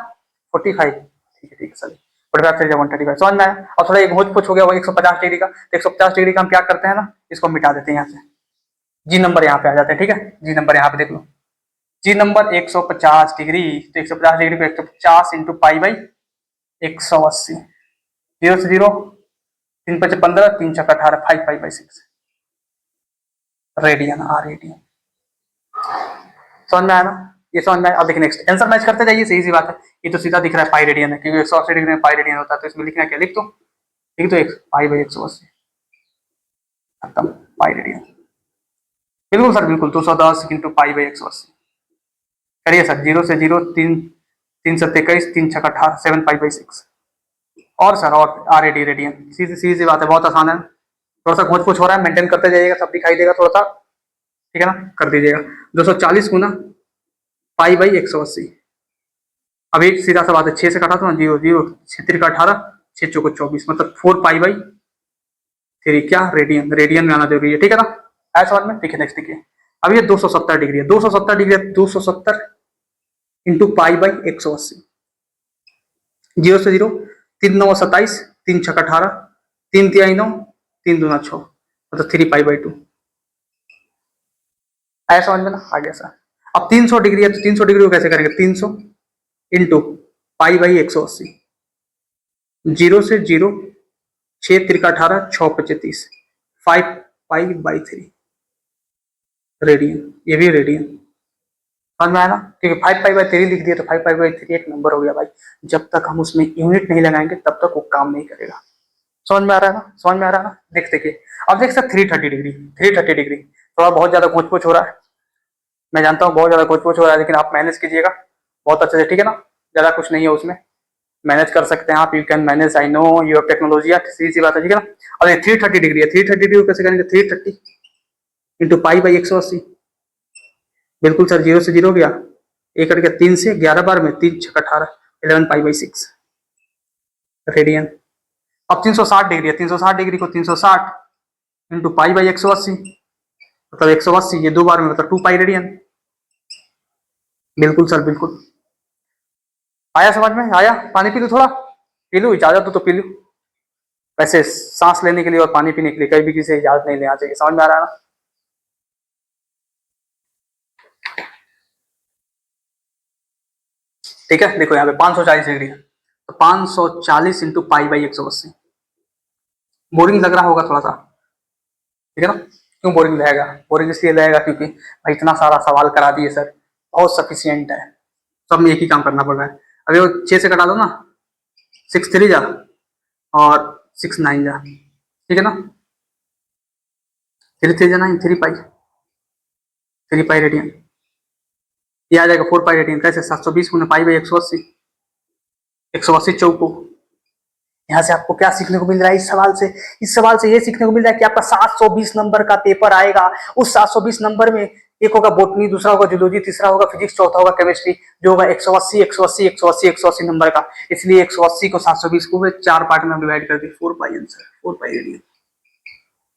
45, ठीक है सर। 45 से 135 समझ में आया। और थोड़ा एक घोच पुछ हो गया वो 150 डिग्री का, तो 150 डिग्री का हम क्या करते हैं ना, इसको मिटा देते हैं यहाँ से, जी नंबर यहाँ पे आ जाते हैं, ठीक है। जी नंबर यहाँ पे देख लो, जी नंबर 150 डिग्री, तो 150 डिग्री को 150 इंटू पाई बाई 180, 0 से 0, 3 5 15, 3 6 18, 5 पाई बाई 6 रेडियन RAD। समझ में आया ना, ये समझ में आया। अब देखिए नेक्स्ट आंसर मैच करते जाइए, सही सी बात है, ये तो सीधा दिख रहा है पाई रेडियन है, क्योंकि 180 डिग्री में पाई रेडियन होता है, तो इसमें लिखना क्या, लिख तो एक पाई बाई 180, खत्म, पाई रेडियन। बिल्कुल सर बिल्कुल, 210 इंटू पाई बाई 180। करिए सर, 0 से 0, 3 3 7 21, 3 6 18, 7 पाई बाई 6। और सर और RAD रेडियन, सीधी सीधी बात है, बहुत आसान है। थोड़ा सा खोज पूछ हो रहा है, मेंटेन करते जाइएगा, सब दिखाई देगा थोड़ा सा, ठीक है ना, कर दीजिएगा। 240 गुना पाई बाई 180। अब एक सीधा सा बात है, 6 से काटा था ना, 0 0, 6 3 का 18, 6 चौको 24, मतलब 4 पाई बाई 3 क्या रेडियन, रेडियन में आना जरूरी है, ठीक है ना। ऐसा समझ में, ठीक है। नेक्स्ट देखिए, अब ये 270 डिग्री है, 270 डिग्री है, 270 इंटू पाई बाई 180, 0 से 0, 3 9 27, 3 6 18, 3 3 9, 3 दूना 6, मतलब 3 पाई बाई 2। आया समझ में ना, आ गया सर। अब 300 डिग्री है, तो 300 डिग्री को कैसे करेंगे, 300 इंटू पाई बाई 180, 0 से 0, 6 3 18, 6 35, 5 पाई बाई 3 रेडियन, ये भी रेडियन। समझ में आया ना, क्योंकि 5 पाई बाई 3 लिख दिया, तो 5 पाई बाई 3 एक नंबर हो गया भाई। जब तक हम उसमें यूनिट नहीं लगाएंगे तब तक वो काम नहीं करेगा। समझ में आ रहा है ना, समझ में आ रहा है ना। देख देखिए, अब देख सकते 330 डिग्री, 330 डिग्री थोड़ा बहुत ज्यादा खोज पोछ हो रहा है, मैं जानता हूँ बहुत ज्यादा खोज पोछ हो रहा है, लेकिन आप मैनेज कीजिएगा बहुत अच्छे से, ठीक है ना। ज्यादा कुछ नहीं है उसमें, मैनेज कर सकते हैं आप, you can manage, I know you have technology, सीधी सी बात है, ठीक है ना। अब ये 330 डिग्री है, 330 डिग्री को कैसे करेंगे, 330 इंटू पाई बाई 180। बिल्कुल सर, 0 से 0 गया, एक कट गया, 3 से 11 बार में, 3 6 18, 11 पाई बाई 6 रेडियन। अब 360 डिग्री है, 360 डिग्री को 360 इंटू पाई बाई 180, मतलब 180, ये 2 बार में, मतलब 2 पाई रेडियन। बिल्कुल सर बिल्कुल, आया समझ में, आया। पानी पी लूं थोड़ा, पी लूं, इजाजत हो तो पी लूं। वैसे सांस लेने के लिए और पानी पीने के लिए कहीं भी किसी इजाजत नहीं लेना चाहिए, समझ में आ रहा है ना। ठीक है, देखो यहाँ पे 540 डिग्री है, तो 540 इंटू पाई बाई 180। बोरिंग लग रहा होगा थोड़ा सा, ठीक है ना। क्यों बोरिंग रहेगा, बोरिंग इसलिए रहेगा क्योंकि भाई इतना सारा सवाल करा दिए सर, बहुत सफिशियंट है, सब में एक ही काम करना पड़ रहा है। अभी वो 6 से कटा दो ना, 6 3 जा और 6 9 जा, ठीक है ना, 3 3 जा 9, 3 पाई, 3 पाई रेडियन। ये आ जाएगा 4 पाई रेडियन, कैसे, 720 गुना पाई बाई 180, 180 चौको यहाँ से आपको क्या सीखने को मिल रहा है इस सवाल से ये सीखने को मिल रहा है कि आपका 720 नंबर का पेपर आएगा। उस 720 नंबर में एक होगा बॉटनी, दूसरा होगा जूलॉजी, तीसरा होगा फिजिक्स, चौथा होगा केमिस्ट्री, जो होगा 180 180 180 180 नंबर का। इसलिए 180 को 720 को 4 पार्ट में डिवाइड कर दी। 4 पाई आंसर, 4 पाई रेडियन।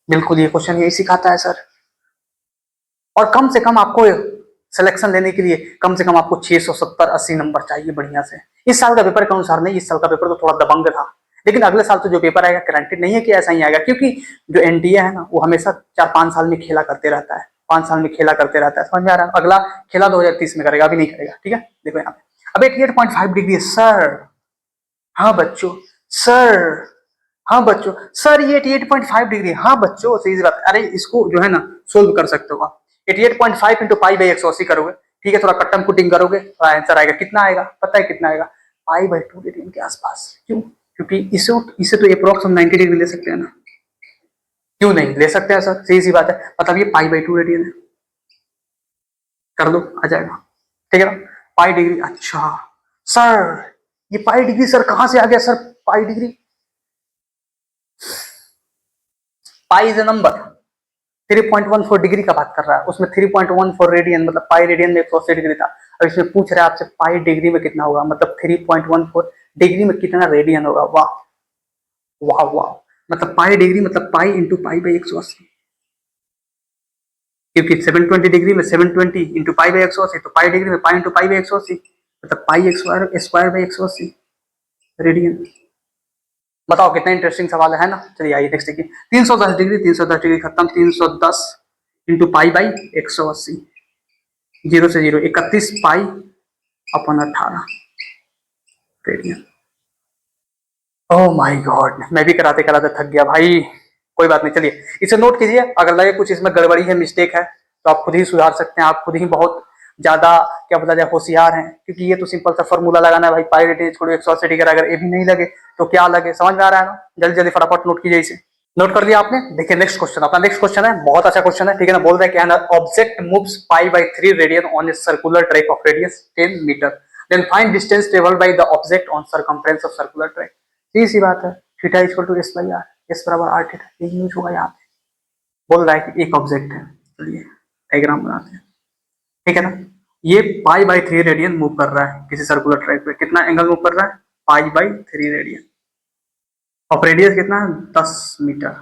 बिल्कुल ये क्वेश्चन यही सिखाता है सर। और कम से कम आपको सिलेक्शन लेने के लिए कम से कम आपको 670-80 नंबर चाहिए बढ़िया से। इस साल का पेपर के अनुसार नहीं, इस साल का पेपर तो थोड़ा दबंग था, लेकिन अगले साल तो जो पेपर आएगा गारंटेड नहीं है कि ऐसा ही आएगा, क्योंकि जो एनटीए है ना वो हमेशा 4-5 साल में खेला करते रहता है, 5 साल में खेला करते रहता है। समझ में आ रहा है? अगला खेला 2030 में करेगा, अभी नहीं करेगा। ठीक है, देखो यहाँ पे अब 88.5 डिग्री है सर। हाँ बच्चों सर, हाँ बच्चों सर ये 88.5 डिग्री। हाँ बच्चों सही बात। अरे इसको जो है ना सोल्व कर सकते हो आप। 88.5 इंटू पाई बाई 180 करोगे, ठीक है, थोड़ा कट्टम कुटिंग करोगे, थोड़ा आंसर आएगा। कितना आएगा पता है? कितना आएगा? पाई बाई 2 रेडियन के आसपास। क्यों? क्योंकि इसे तो अप्रोक्स हम 90 डिग्री ले सकते हैं ना, क्यों नहीं ले सकते हैं सर? सीधी सी बात है। मतलब ये पाई बाई 2 रेडियन है, कर दो आ जाएगा। ठीक है ना, पाई डिग्री। अच्छा सर ये पाई डिग्री सर कहां से आ गया sir? Pi degree, pi is a number, 3.14 degree का बात कर रहा है, उसमें 3.14 रेडियन मतलब पाई रेडियन में 180 डिग्री था। अब इसमें पूछ रहा है आपसे पाई डिग्री में कितना होगा, मतलब 3.14 डिग्री में कितना रेडियन होगा। वाह वाह वाह, मतलब पाई डिग्री मतलब पाई इंटू पाई बाई 180, क्योंकि 720 डिग्री में 720 इंटू पाई बाई 180, तो पाई डिग्री में पाई इंटू पाई बाई 180 मतलब पाई स्क्वायर बाई 180 रेडियन। बताओ कितना इंटरेस्टिंग सवाल है ना। चलिए आइए नेक्स्ट देखिए। 310 डिग्री, 310 डिग्री खत्म, 310 इंटू पाई बाई 180, 0 से 0 31 पाई अपन 18 रेडियन। ओह माय गॉड, मैं भी कराते कराते थक गया भाई। कोई बात नहीं, चलिए इसे नोट कीजिए। अगर लगे कुछ इसमें गड़बड़ी है, मिस्टेक है, तो आप खुद ही सुधार सकते हैं। आप खुद ही बहुत ज्यादा क्या बोला जाए होशियार हैं, क्योंकि ये तो सिंपल सा फॉर्मूला लगाना है भाई। पाई रेडियन छोड़ो 180 डिग्री, अगर ये भी नहीं लगे तो क्या लगे? समझ में आ रहा है ना? जल्दी जल्दी फटाफट नोट कीजिए इसे। नोट कर लिया आपने? देखिए नेक्स्ट क्वेश्चन, अपना नेक्स्ट क्वेश्चन है, बहुत अच्छा क्वेश्चन है। ठीक है ना, बोल रहे हैं कि object moves pi by 3 radian on a circular track of radius 10 metre, then find distance travelled by the object on circumference of circular track. सीधी सी बात है, theta equal to S by r, s बराबर are theta, ये use होगा यहाँ पे। बोल रहा है कि एक ऑब्जेक्ट है, चलिए डायग्राम बनाते हैं। ठीक है ना, ये पाई बाई 3 रेडियन मूव कर रहा है किसी सर्कुलर ट्रैक पे। कितना एंगल मूव कर रहा है? पाई बाई 3 रेडियन। और रेडियस कितना है? 10 मीटर।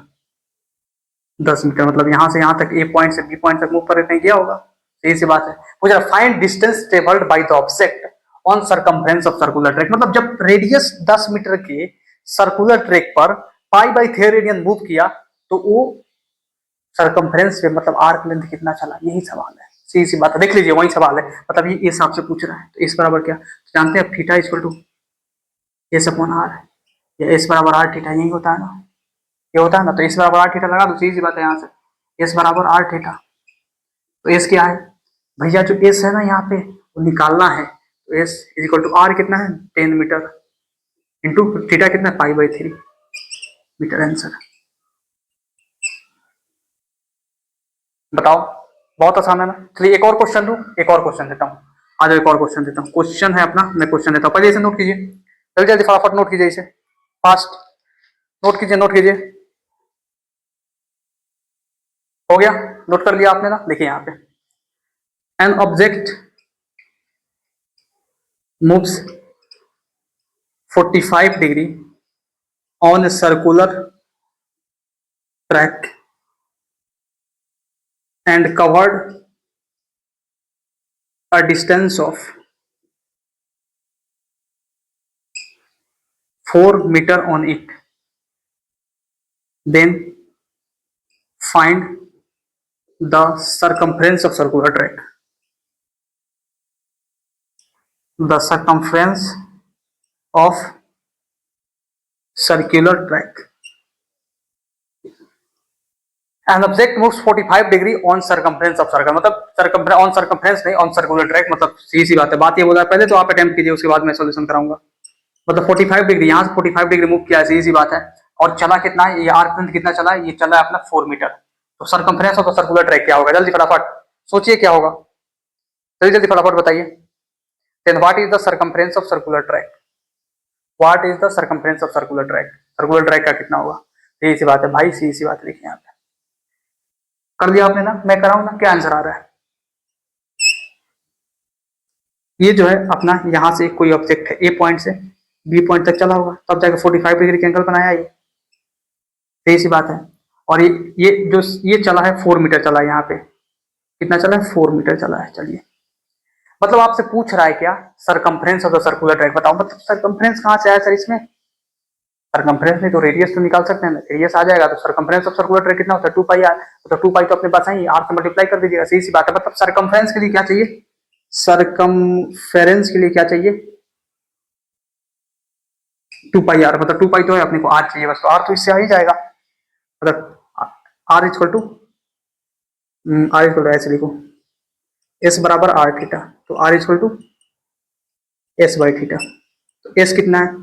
10 मीटर मतलब यहाँ से यहाँ तक, ए पॉइंट से बी पॉइंट तक मूव कर कहीं गया होगा। सही सी बात है। पूछ रहा find distance travelled by the object on circumference of circular track, मतलब जब रेडियस 10 मीटर के सर्कुलर ट्रैक पर पाई बाई 3 रेडियन मूव किया तो वो सर्कमफ्रेंस पे मतलब आर्क लेंथ कितना चला, यही सवाल है। सीधी सी बात है, देख लीजिए वही सवाल है। मतलब ये हिसाब से पूछ रहा है, तो इस बराबर क्या तो जानते हैं, theta equal to S upon R, या एस बराबर आर थीटा, यही होता है ना, ये होता है ना। तो एस बराबर आर थीटा लगा दो, सीधी सी बात है। यहाँ से एस बराबर आर थीटा, तो एस क्या है भैया? जो एस है ना यहाँ पे वो निकालना है, तो एस इक्वल टू आर कितना है? 10 मीटर इंटू थीटा कितना है? पाई बाई 3 मीटर। आंसर बताओ, बहुत आसान है ना। चलिए एक और क्वेश्चन दूं, एक और क्वेश्चन देता हूँ। आज एक और क्वेश्चन देता हूँ। क्वेश्चन है अपना, मैं क्वेश्चन देता हूँ, पहले इसे नोट कीजिए। जल्दी जल्दी फटाफट नोट कीजिए इसे, फास्ट नोट कीजिए, नोट कीजिए। हो गया? नोट कर लिया आपने ना? देखिए यहाँ पे, an object moves 45 degree on a circular track and covered a distance of 4 meter on it, then find the circumference of circular track. The circumference of circular track. An object moves 45 degree on circumference of circle, मतलब on circumference नहीं, on circular track. मतलब सीधी सी बात है, बात ये बोला है, पहले तो आप अटेम्प्ट कीजिए, उसके बाद मैं सॉल्यूशन कराऊंगा। मतलब 45 डिग्री, यहाँ से 45 डिग्री मूव किया है, सीधी सी बात है। और चला कितना है? ये आर्क लेंथ कितना चला है? ये चला है अपना 4 मीटर। तो circumference of the circular track क्या होगा? जल्दी फटाफट सोचिए क्या होगा, जल्दी जल्दी फटाफट बताइए। Then what is the circumference of circular track? What is the circumference of circular track, circular track का कितना होगा। सीधी सी बात है भाई, सीधी सी बात लिखी यहाँ पे। कर दिया आपने ना, मैं कराऊं ना, क्या आंसर आ रहा है। ये जो है अपना यहाँ से कोई ऑब्जेक्ट है, ए पॉइंट से बी पॉइंट तक चला होगा, तब जाकर 45 डिग्री के एंगल बनाया ये, सही सी बात है। और ये जो ये चला है 4 मीटर चला है यहाँ पे, कितना चला है 4 मीटर चला है। चलिए मतलब आपसे पूछ रहा है क्या, circumference of the circular track बताओ। मतलब सरकमफ्रेंस कहाँ से आया सर इसमें, सरकमफ्रेंस में तो रेडियस तो निकाल सकते हैं ना, रेडियस आ जाएगा। तो सरकमफ्रेंस ऑफ सर्कुलर ट्रैक कितना होता है 2 पाई आर, तो 2 पाई तो अपने पास है ही, आर से मल्टीप्लाई कर दीजिएगा, सही सी बात है। मतलब सरकमफ्रेंस के लिए क्या चाहिए, सरकमफेरेंस के लिए क्या चाहिए 2 पाई आर, मतलब 2 पाई तो है अपने को, आर चाहिए बस, तो आर तो इससे आ ही जाएगा। मतलब आर इक्वल टू ऐसे लिखो एस बराबर आर थीटा, तो R equal to S by theta. तो एस कितना है,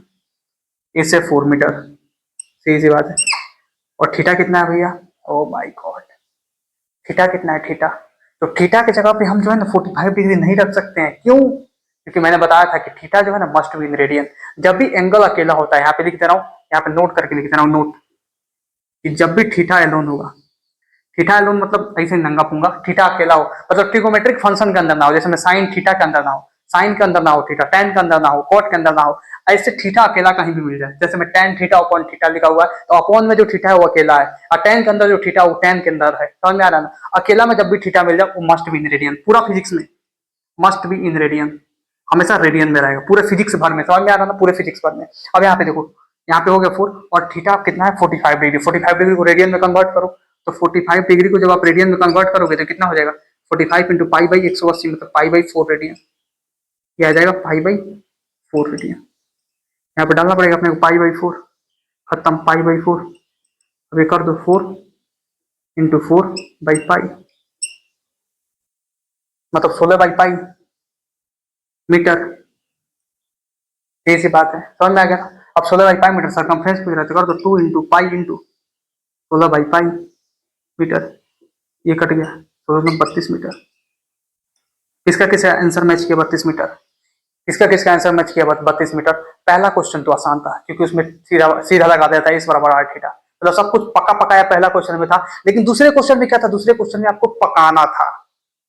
एस है 4 मीटर, सीधी सी बात है। और थीटा कितना है भैया, ओ माय गॉड, थीटा कितना है थीटा। तो थीटा की जगह पे हम जो है ना 45 डिग्री नहीं रख सकते हैं, क्यों, क्योंकि मैंने बताया था कि थीटा जो है ना मस्ट बी इन रेडियन। जब भी एंगल अकेला होता है, यहाँ पे लिख दे रहा हूँ, यहाँ पे नोट करके लिख दे रहा हूँ, नोट कि जब भी थीटा एलोन होगा, थीटा एलोन मतलब ऐसे नंगा पूंगा, थीटा अकेला हो, मतलब ट्रिगोमेट्रिक फंक्शन के अंदर ना हो, जैसे मैं साइन थीटा के अंदर ना हो, साइन के अंदर ना हो थीटा, टेन के अंदर ना हो, कोट के अंदर ना हो, ऐसे थीटा अकेला कहीं भी मिल जाए, जैसे मैं टेन थीटा अपॉन थीटा लिखा हुआ है, तो अपॉन में जो थीटा है वो अकेला है, और टेन के अंदर जो थीटा है वो टेन के अंदर है, समझ में आ रहा है ना। अकेला में जब भी थीटा मिल जाए वो मस्ट बी इन रेडियन, पूरा फिजिक्स में मस्ट बी इन रेडियन, हमेशा रेडियन में रहेगा पूरे फिजिक्स भर में, समझ में आ रहा है ना, पूरे फिजिक्स भर में। अब यहाँ पे देखो, यहाँ पे हो गया 4 और थीटा कितना है 45 डिग्री, 45 डिग्री को रेडियन में कन्वर्ट करो, तो 45 डिग्री को जब आप रेडियन में कन्वर्ट करोगे तो कितना हो जाएगा 45 इंटू पाई बाई 180, मतलब पाई बाई 4 रेडियन, ये आ जाएगा पाई बाई 4 रेडियन। यहाँ पे डालना पड़ेगा अपने को पाई बाई 4, खत्म पाई बाई 4। अब ये कर दो 4 इंटू 4 बाई पाई, मतलब 16 बाई पाई मीटर, यही सी बात है, समझ में आ गया। अब 16 बाई पाई मीटर सर्कमफ्रेंस पूछ रहा है, तो कर दो 2 into pi into 16 by pi metre, ये कट गया 16 32 मीटर। किसका किसका आंसर मैच किया 32 मीटर, किसका किसका आंसर मैच किया 32 मीटर। पहला क्वेश्चन तो आसान था क्योंकि उसमें सीधा सीधा लगा दिया था इस बराबर आर थीटा, मतलब सब कुछ पक्का पकाया पहला क्वेश्चन में था। लेकिन दूसरे क्वेश्चन में क्या था, दूसरे क्वेश्चन में आपको पकाना था,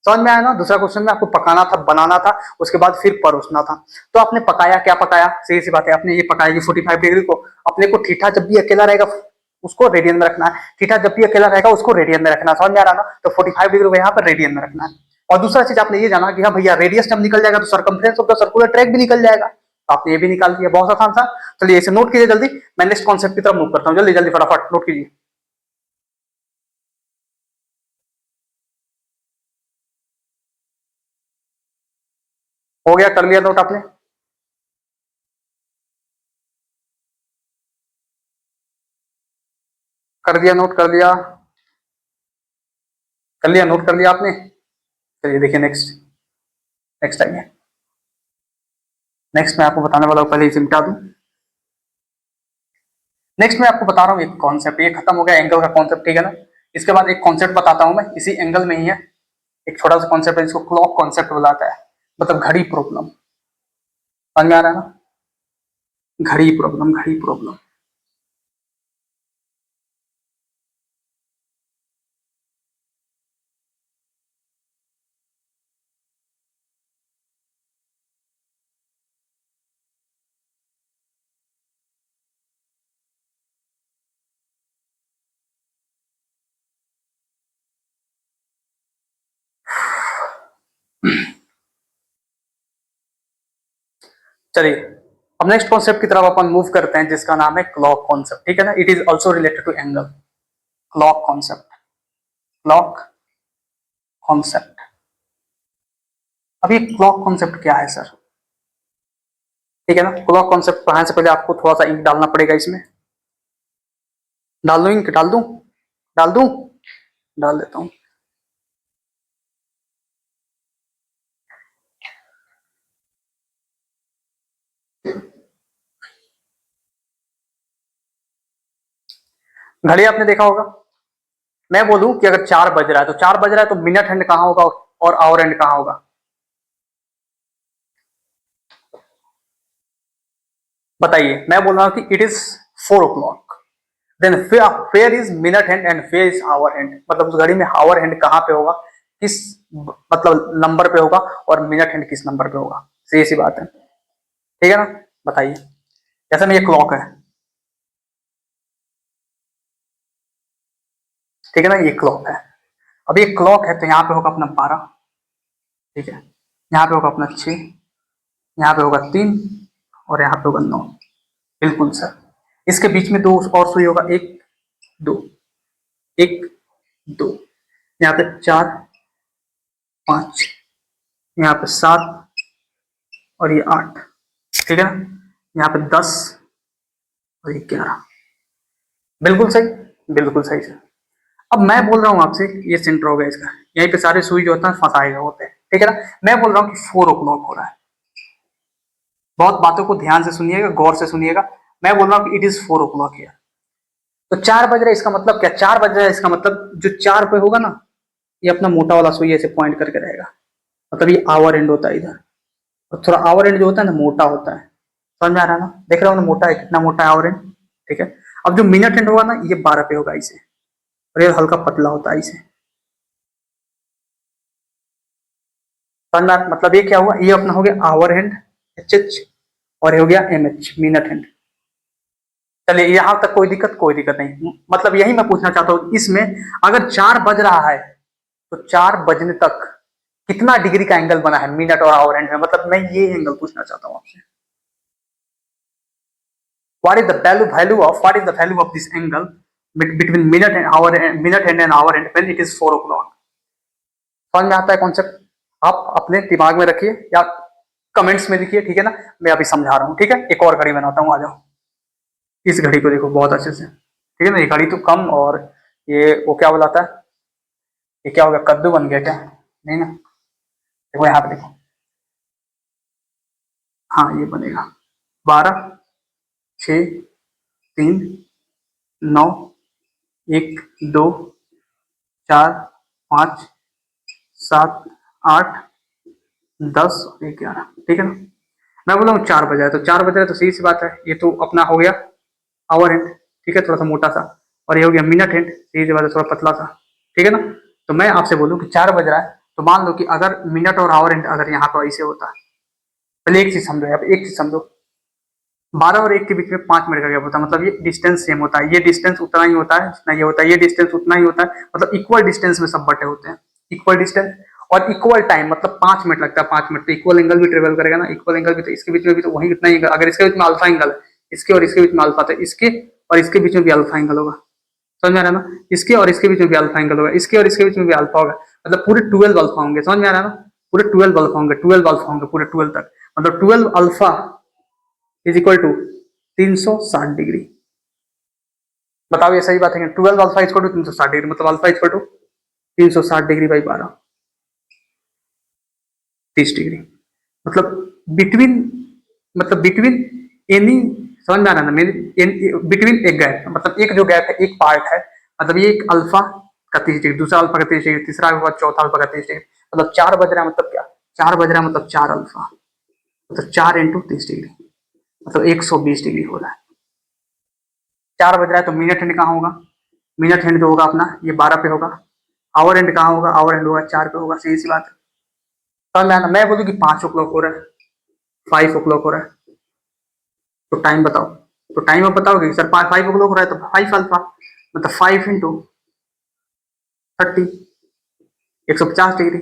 समझ में आया ना, दूसरा क्वेश्चन में आपको पकाना था, बनाना था, उसके बाद फिर परोसना था। तो आपने पकाया, क्या पकाया, सही सी बात है, आपने ये पकाया कि 45 डिग्री को अपने को थीटा जब भी अकेला रहेगा उसको रेडियन में रखना है, थीटा जब भी अकेला रहेगा उसको रेडियन में रखना है, समझ में आ रहा ना। तो 45 डिग्री को यहाँ पर रेडियन में रखना है। और दूसरा चीज आपने ये जाना कि हाँ भैया रेडियस जब निकल जाएगा तो circumference of the circular track भी निकल जाएगा, तो आपने ये भी निकाल दिया, बहुत आसान था। चलिए इसे नोट कीजिए जल्दी, मैं नेक्स्ट कॉन्सेप्ट की तरफ मूव करता हूँ, जल्दी जल्दी फटाफट नोट कीजिए। हो गया, कर लिया नोट आपने, कर दिया नोट, कर लिया नोट कर लिया आपने। चलिए देखिए नेक्स्ट, नेक्स्ट आइए, नेक्स्ट मैं आपको बताने वाला हूँ, पहले इसे मिटा दूं। नेक्स्ट मैं आपको बता रहा हूँ एक कॉन्सेप्ट, ये खत्म हो गया एंगल का कॉन्सेप्ट, ठीक है ना। इसके बाद एक कॉन्सेप्ट बताता हूँ मैं, इसी एंगल में ही है, एक छोटा सा कॉन्सेप्ट है, इसको क्लॉक कॉन्सेप्ट बुलाता है, मतलब घड़ी प्रॉब्लम, समझ में आ रहा है ना, घड़ी प्रॉब्लम, घड़ी प्रॉब्लम। चलिए अब नेक्स्ट कॉन्सेप्ट की तरफ अपन मूव करते हैं, जिसका नाम है क्लॉक कॉन्सेप्ट, ठीक है ना। It is also related to angle, clock concept, clock concept. अब ये क्लॉक कॉन्सेप्ट क्या है सर, ठीक है ना। क्लॉक कॉन्सेप्ट पढ़ाने से पहले आपको थोड़ा सा इंक डालना पड़ेगा इसमें, डाल दूं इंक, डाल दूं, डाल दूं, डाल देता हूं। घड़ी आपने देखा होगा, मैं बोलूं कि अगर 4 बज रहा है तो 4 बज रहा है, तो मिनट हैंड कहां होगा और आवर हैंड कहां होगा। बताइए, मैं बोल रहा हूँ कि it is 4 o'clock, then there is minute hand and there is hour hand, मतलब उस घड़ी में आवर हैंड कहाँ पे होगा, किस मतलब नंबर पे होगा, और मिनट हैंड किस नंबर पे होगा। सही सी बात है, ठीक है ना। बताइए, जैसे में ये क्लॉक है, ठीक है ना, ये क्लॉक है। अब ये क्लॉक है तो यहाँ पे होगा अपना 12, ठीक है, यहाँ पे होगा अपना 6, यहाँ पे होगा 3, और यहाँ पे होगा 9। बिल्कुल सर। इसके बीच में दो और सुई होगा, 1 2, 1 2, यहाँ पे 4 5, यहाँ पे 7, और ये 8, ठीक है ना, यहाँ पे 10, और ये 11। बिल्कुल सही, बिल्कुल सही सर। अब मैं बोल रहा हूँ आपसे, ये सेंटर हो गया इसका, यहीं पे सारे सुई जो होता है फंसाए गए होते हैं, ठीक है ना। मैं बोल रहा हूँ कि 4 o'clock हो रहा है। बहुत बातों को ध्यान से सुनिएगा, गौर से सुनिएगा। मैं बोल रहा हूँ कि इट इज 4 o'clock हियर। तो 4 बज रहा है, इसका मतलब क्या, 4 बज रहा है इसका मतलब जो 4 पे होगा ना, ये अपना मोटा वाला सुई ऐसे पॉइंट करके रहेगा, मतलब ये आवर एंड होता है इधर। और थोड़ा आवर एंड जो होता है ना, मोटा होता है। समझ में आ रहा है ना, देख रहे हो ना मोटा है, कितना मोटा है आवर एंड, ठीक है। अब जो मिनट एंड होगा ना, ये 12 पे होगा इसे, और ये हल्का पतला होता है इसे। समझ में मतलब ये क्या हुआ, ये अपना हो गया आवर हैंड एच एच, और ये हो गया एम एच मिनट हैंड। चलिए यहां तक कोई दिक्कत, कोई दिक्कत नहीं। मतलब यही मैं पूछना चाहता हूं, इसमें अगर 4 बज रहा है तो 4 बजने तक कितना डिग्री का एंगल बना है मिनट और आवर हैंड में, मतलब मैं ये एंगल पूछना चाहता हूं आपसे। What is the value of this angle between minute hand and hour hand when it is 4 o'clock? समझ में आता है कॉन्सेप्ट? आप अपने दिमाग में रखिए या कमेंट्स में लिखिए, ठीक है ना। मैं अभी समझा रहा हूँ, ठीक है। एक और घड़ी बनाता हूँ, आ जाओ। इस घड़ी को देखो बहुत अच्छे से, ठीक है ना। ये घड़ी तो कम, और ये वो क्या बुलाता है, ये क्या हो गया, कद्दू बन गया क्या, नहीं ना। देखो यहाँ पे देखो, हाँ ये बनेगा 12 6 3 9 1 2 4 5 7 8 10 और 11, ठीक है ना। मैं बोला हूँ 4 बजा है, तो 4 बज रहा है तो सही सी बात है, ये तो अपना हो गया आवर हैंड, ठीक है, थोड़ा सा मोटा सा। और ये हो गया मिनट हैंड, सही सी बात है, थोड़ा पतला सा, ठीक है ना। तो मैं आपसे बोलूँ कि 4 बज रहा है, तो मान लो कि अगर मिनट और आवर हैंड अगर यहाँ पर ऐसे होता है, पहले एक चीज समझो, यहाँ पे एक चीज समझो, 12 और 1 के बीच में 5 मिनट का गैप होता है, मतलब ये डिस्टेंस सेम होता है, ये डिस्टेंस उतना ही होता है जितना ये होता है, ये डिस्टेंस उतना ही होता है, मतलब इक्वल डिस्टेंस में सब बटे होते हैं, इक्वल डिस्टेंस। और इक्वल टाइम, मतलब 5 मिनट लगता है, 5 मिनट तो इक्वल एंगल भी ट्रेवल करेगा ना, इक्वल एंगल भी, तो इसके बीच में भी तो वही इतना ही, अगर इसके बीच में अल्फा एंगल है, इसके और इसके बीच में अल्फा, तो इसके और इसके बीच में भी अल्फा एंगल होगा। समझ में आ रहा है ना, इसके और इसके बीच में भी अल्फा एंगल होगा, इसके और इसके बीच में भी अल्फा होगा, मतलब पूरे 12 अल्फा होंगे। समझ में आ रहा है ना, पूरे 12 अल्फा होंगे, 12 अल्फा होंगे पूरे 12 तक, मतलब 12 alpha is equal to 360 degree. बताओ ये सही बात है कि 12 alpha is equal to 360 degree, मतलब alpha is equal to 360 degree by 12, 30 degree. मतलब बिटवीन, मतलब बिटवीन एनी, समझ में आ रहा है ना, मेरे बिटवीन एक गैप, मतलब एक जो गैप है, एक पार्ट है, मतलब ये एक अल्फा का 30 डिग्री, दूसरा अल्फा का 30 डिग्री, तीसरा अल्फा, चौथा अल्फा का 30 डिग्री, मतलब 4 बज रहा है, मतलब क्या, 4 बज रहा है मतलब 4 अल्फा, मतलब 4 इंटू 30 डिग्री, मतलब 120 डिग्री हो रहा है। 4 बज रहा है तो मिनट हैंड कहाँ होगा, मिनट हैंड जो होगा अपना ये 12 पे होगा, आवर हैंड कहाँ होगा, आवर हैंड होगा 4 पे होगा, सही सी बात है। समझ में आना, मैं बोलूँ कि 5 o'clock हो रहा है, 5 o'clock हो रहा है, तो टाइम बताओ, तो टाइम आप बताओगे सर 5 o'clock हो रहा है, तो 5 अल्फा, मतलब 5 इंटू 30, 150 डिग्री।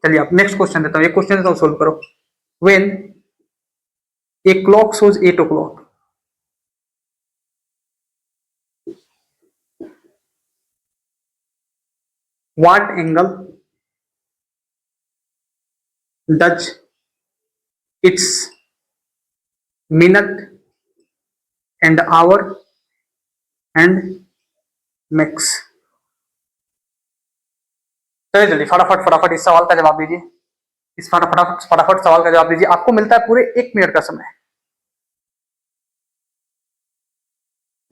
चलिए अब नेक्स्ट क्वेश्चन देता हूँ, एक क्वेश्चन देता हूँ, सोल्व करो। When a clock shows 8 o'clock, what angle does its minute and hour and makes? चलिए जल्दी फटाफट फटाफट इस सवाल का जवाब दीजिए, इस फटाफट फटाफट सवाल का जवाब दीजिए, आपको मिलता है पूरे 1 मिनट का समय,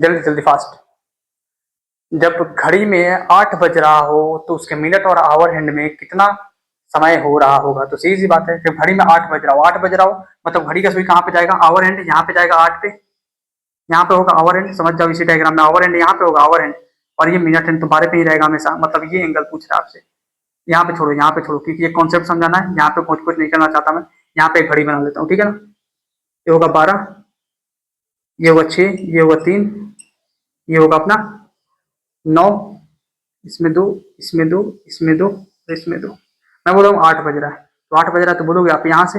जल्दी जल्दी फास्ट। जब घड़ी में 8 बज रहा हो तो उसके मिनट और आवर हैंड में कितना समय हो रहा होगा, तो सीधी सी बात है, जब घड़ी में 8 बज रहा हो, 8 बज रहा हो मतलब घड़ी का सुई कहाँ पे जाएगा, आवर हैंड यहाँ पे जाएगा 8 पे, यहाँ पे होगा आवर एंड, समझ जाओ इसी डायग्राम में आवर एंड यहाँ पे होगा आवर एंड, और ये मिनट एंड तुम्हारे पे ही रहेगा हमेशा, मतलब ये एंगल पूछ रहा है आपसे। यहाँ पे छोड़ो, यहाँ पे छोड़ो, क्योंकि ये कॉन्सेप्ट समझाना है, यहाँ पे कुछ नहीं करना चाहता मैं। यहाँ पे एक घड़ी बना लेता हूँ, ठीक है ना। ये होगा 12, ये होगा 6, ये होगा 3, ये होगा अपना 9, इसमें 2, इसमें 2, इसमें 2, इसमें 2। मैं बोल रहा हूँ 8 बज रहा है, तो 8 बज रहा है तो बोलोगे आप यहाँ से,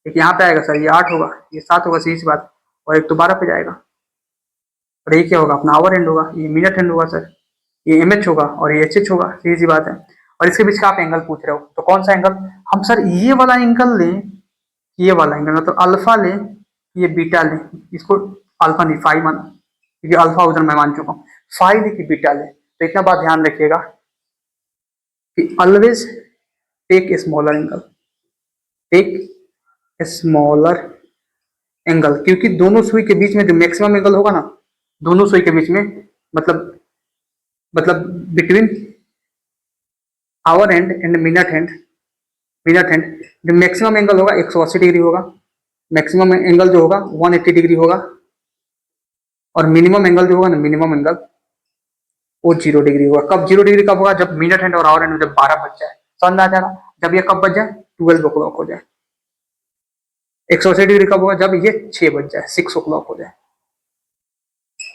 एक यहाँ पे आएगा सर, ये 8 होगा, ये 7 होगा, सीधी सी बात, और एक तो 12 पे जाएगा, और ये क्या होगा अपना आवर एंड होगा, ये मिनट एंड होगा सर, ये एमएच होगा और ये एचएच होगा, सीधी सी बात है। और इसके बीच का आप एंगल पूछ रहे हो, तो कौन सा एंगल, हम सर ये वाला एंगल लें, ये वाला एंगल मतलब अल्फा लें, ये बीटा लें, इसको अल्फा नहीं फाई माना, क्योंकि अल्फा उधर मैं मान चुका हूँ, फाई ले कि बीटा लें। तो इतना बात ध्यान रखिएगा कि always take a smaller angle, take a smaller angle, क्योंकि दोनों सुई के बीच में जो मैक्सिमम एंगल होगा ना, दोनों सुई के बीच में, मतलब between our and minute and जो मैक्सिमम एंगल होगा 180 डिग्री होगा, मैक्सिमम एंगल जो होगा 180 डिग्री होगा, और मिनिमम एंगल जो होगा ना, मिनिमम एंगल वो 0 डिग्री होगा। कब 0 डिग्री कब होगा, जब मिनट एंड और आवर एंड जब 12 बज जाए, समझ में आ जाएगा। जब ये कब बज जाए, 12 ओ क्लॉक हो जाए। 180 डिग्री कब होगा, जब ये 6 बज जाए, 6 ओ क्लॉक हो जाए।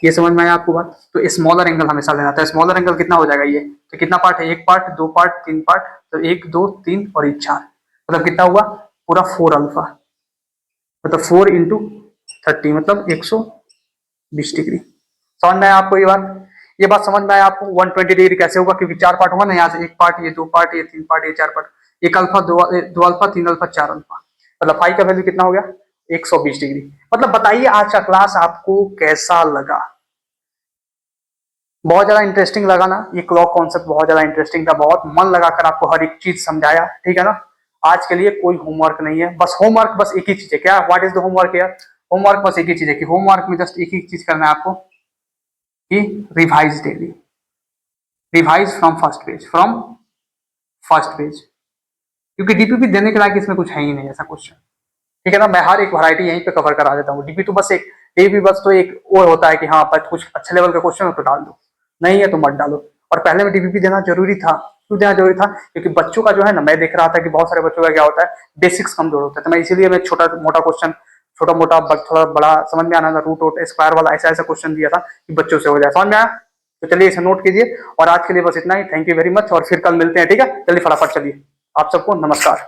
ये समझ में आया आपको बात। तो स्मॉलर एंगल हमेशा लेना था। स्मॉलर एंगल कितना हो जाएगा, ये तो कितना पार्ट है, 1 पार्ट, 2 पार्ट, 3 पार्ट, तो 1 2 3 और ये 4, मतलब कितना हुआ पूरा 4 अल्फा, मतलब 4 इंटू 30 मतलब 120 डिग्री। समझ में आया आपको ये बात समझ में आया आपको। 120 डिग्री कैसे होगा, क्योंकि 4 पार्ट होगा ना, यहाँ से 1 पार्ट, ये 2 पार्ट, ये 3 पार्ट, ये 4 part, 1 alpha, 2 alpha, 3 alpha, 4 alpha, मतलब फाई का वैल्यू कितना हो गया, 120 डिग्री। मतलब बताइए आज का क्लास आपको कैसा लगा। बहुत ज्यादा इंटरेस्टिंग लगा ना, ये क्लॉक कॉन्सेप्ट बहुत ज्यादा इंटरेस्टिंग था, बहुत मन लगाकर आपको हर एक चीज समझाया, ठीक है ना। आज के लिए कोई होमवर्क नहीं है, बस होमवर्क बस एक ही चीज है, क्या, व्हाट इज द होमवर्क यार, होमवर्क बस एक ही चीज है कि होमवर्क में जस्ट एक ही चीज करना है आपको कि revise daily, revise from first page, क्योंकि डीपीपी देने के लायक इसमें कुछ है ही नहीं ऐसा क्वेश्चन, ठीक है ना। मैं हर एक वैरायटी यहीं पे कवर करा देता हूँ। डीपी तो बस एक डीपी बस तो एक और होता है कि हाँ पर कुछ अच्छे लेवल का क्वेश्चन हो तो डाल दो, नहीं है तो मत डालो। और पहले में डीपीपी देना जरूरी था, क्यों देना जरूरी था, क्योंकि बच्चों का जो है ना, मैं देख रहा था कि बहुत सारे बच्चों का क्या होता है, बेसिक्स कमजोर होता है, तो मैं इसीलिए मैं छोटा मोटा क्वेश्चन, छोटा मोटा थोड़ा बड़ा समझ में आना था, रूट वोट स्क्वायर वाला ऐसा ऐसा क्वेश्चन दिया था कि बच्चों से हो जाए, समझ में आया। तो चलिए इसे नोट कीजिए, और आज के लिए बस इतना ही, थैंक यू वेरी मच, और फिर कल मिलते हैं, ठीक है। चलिए फटाफट चलिए, आप सबको नमस्कार।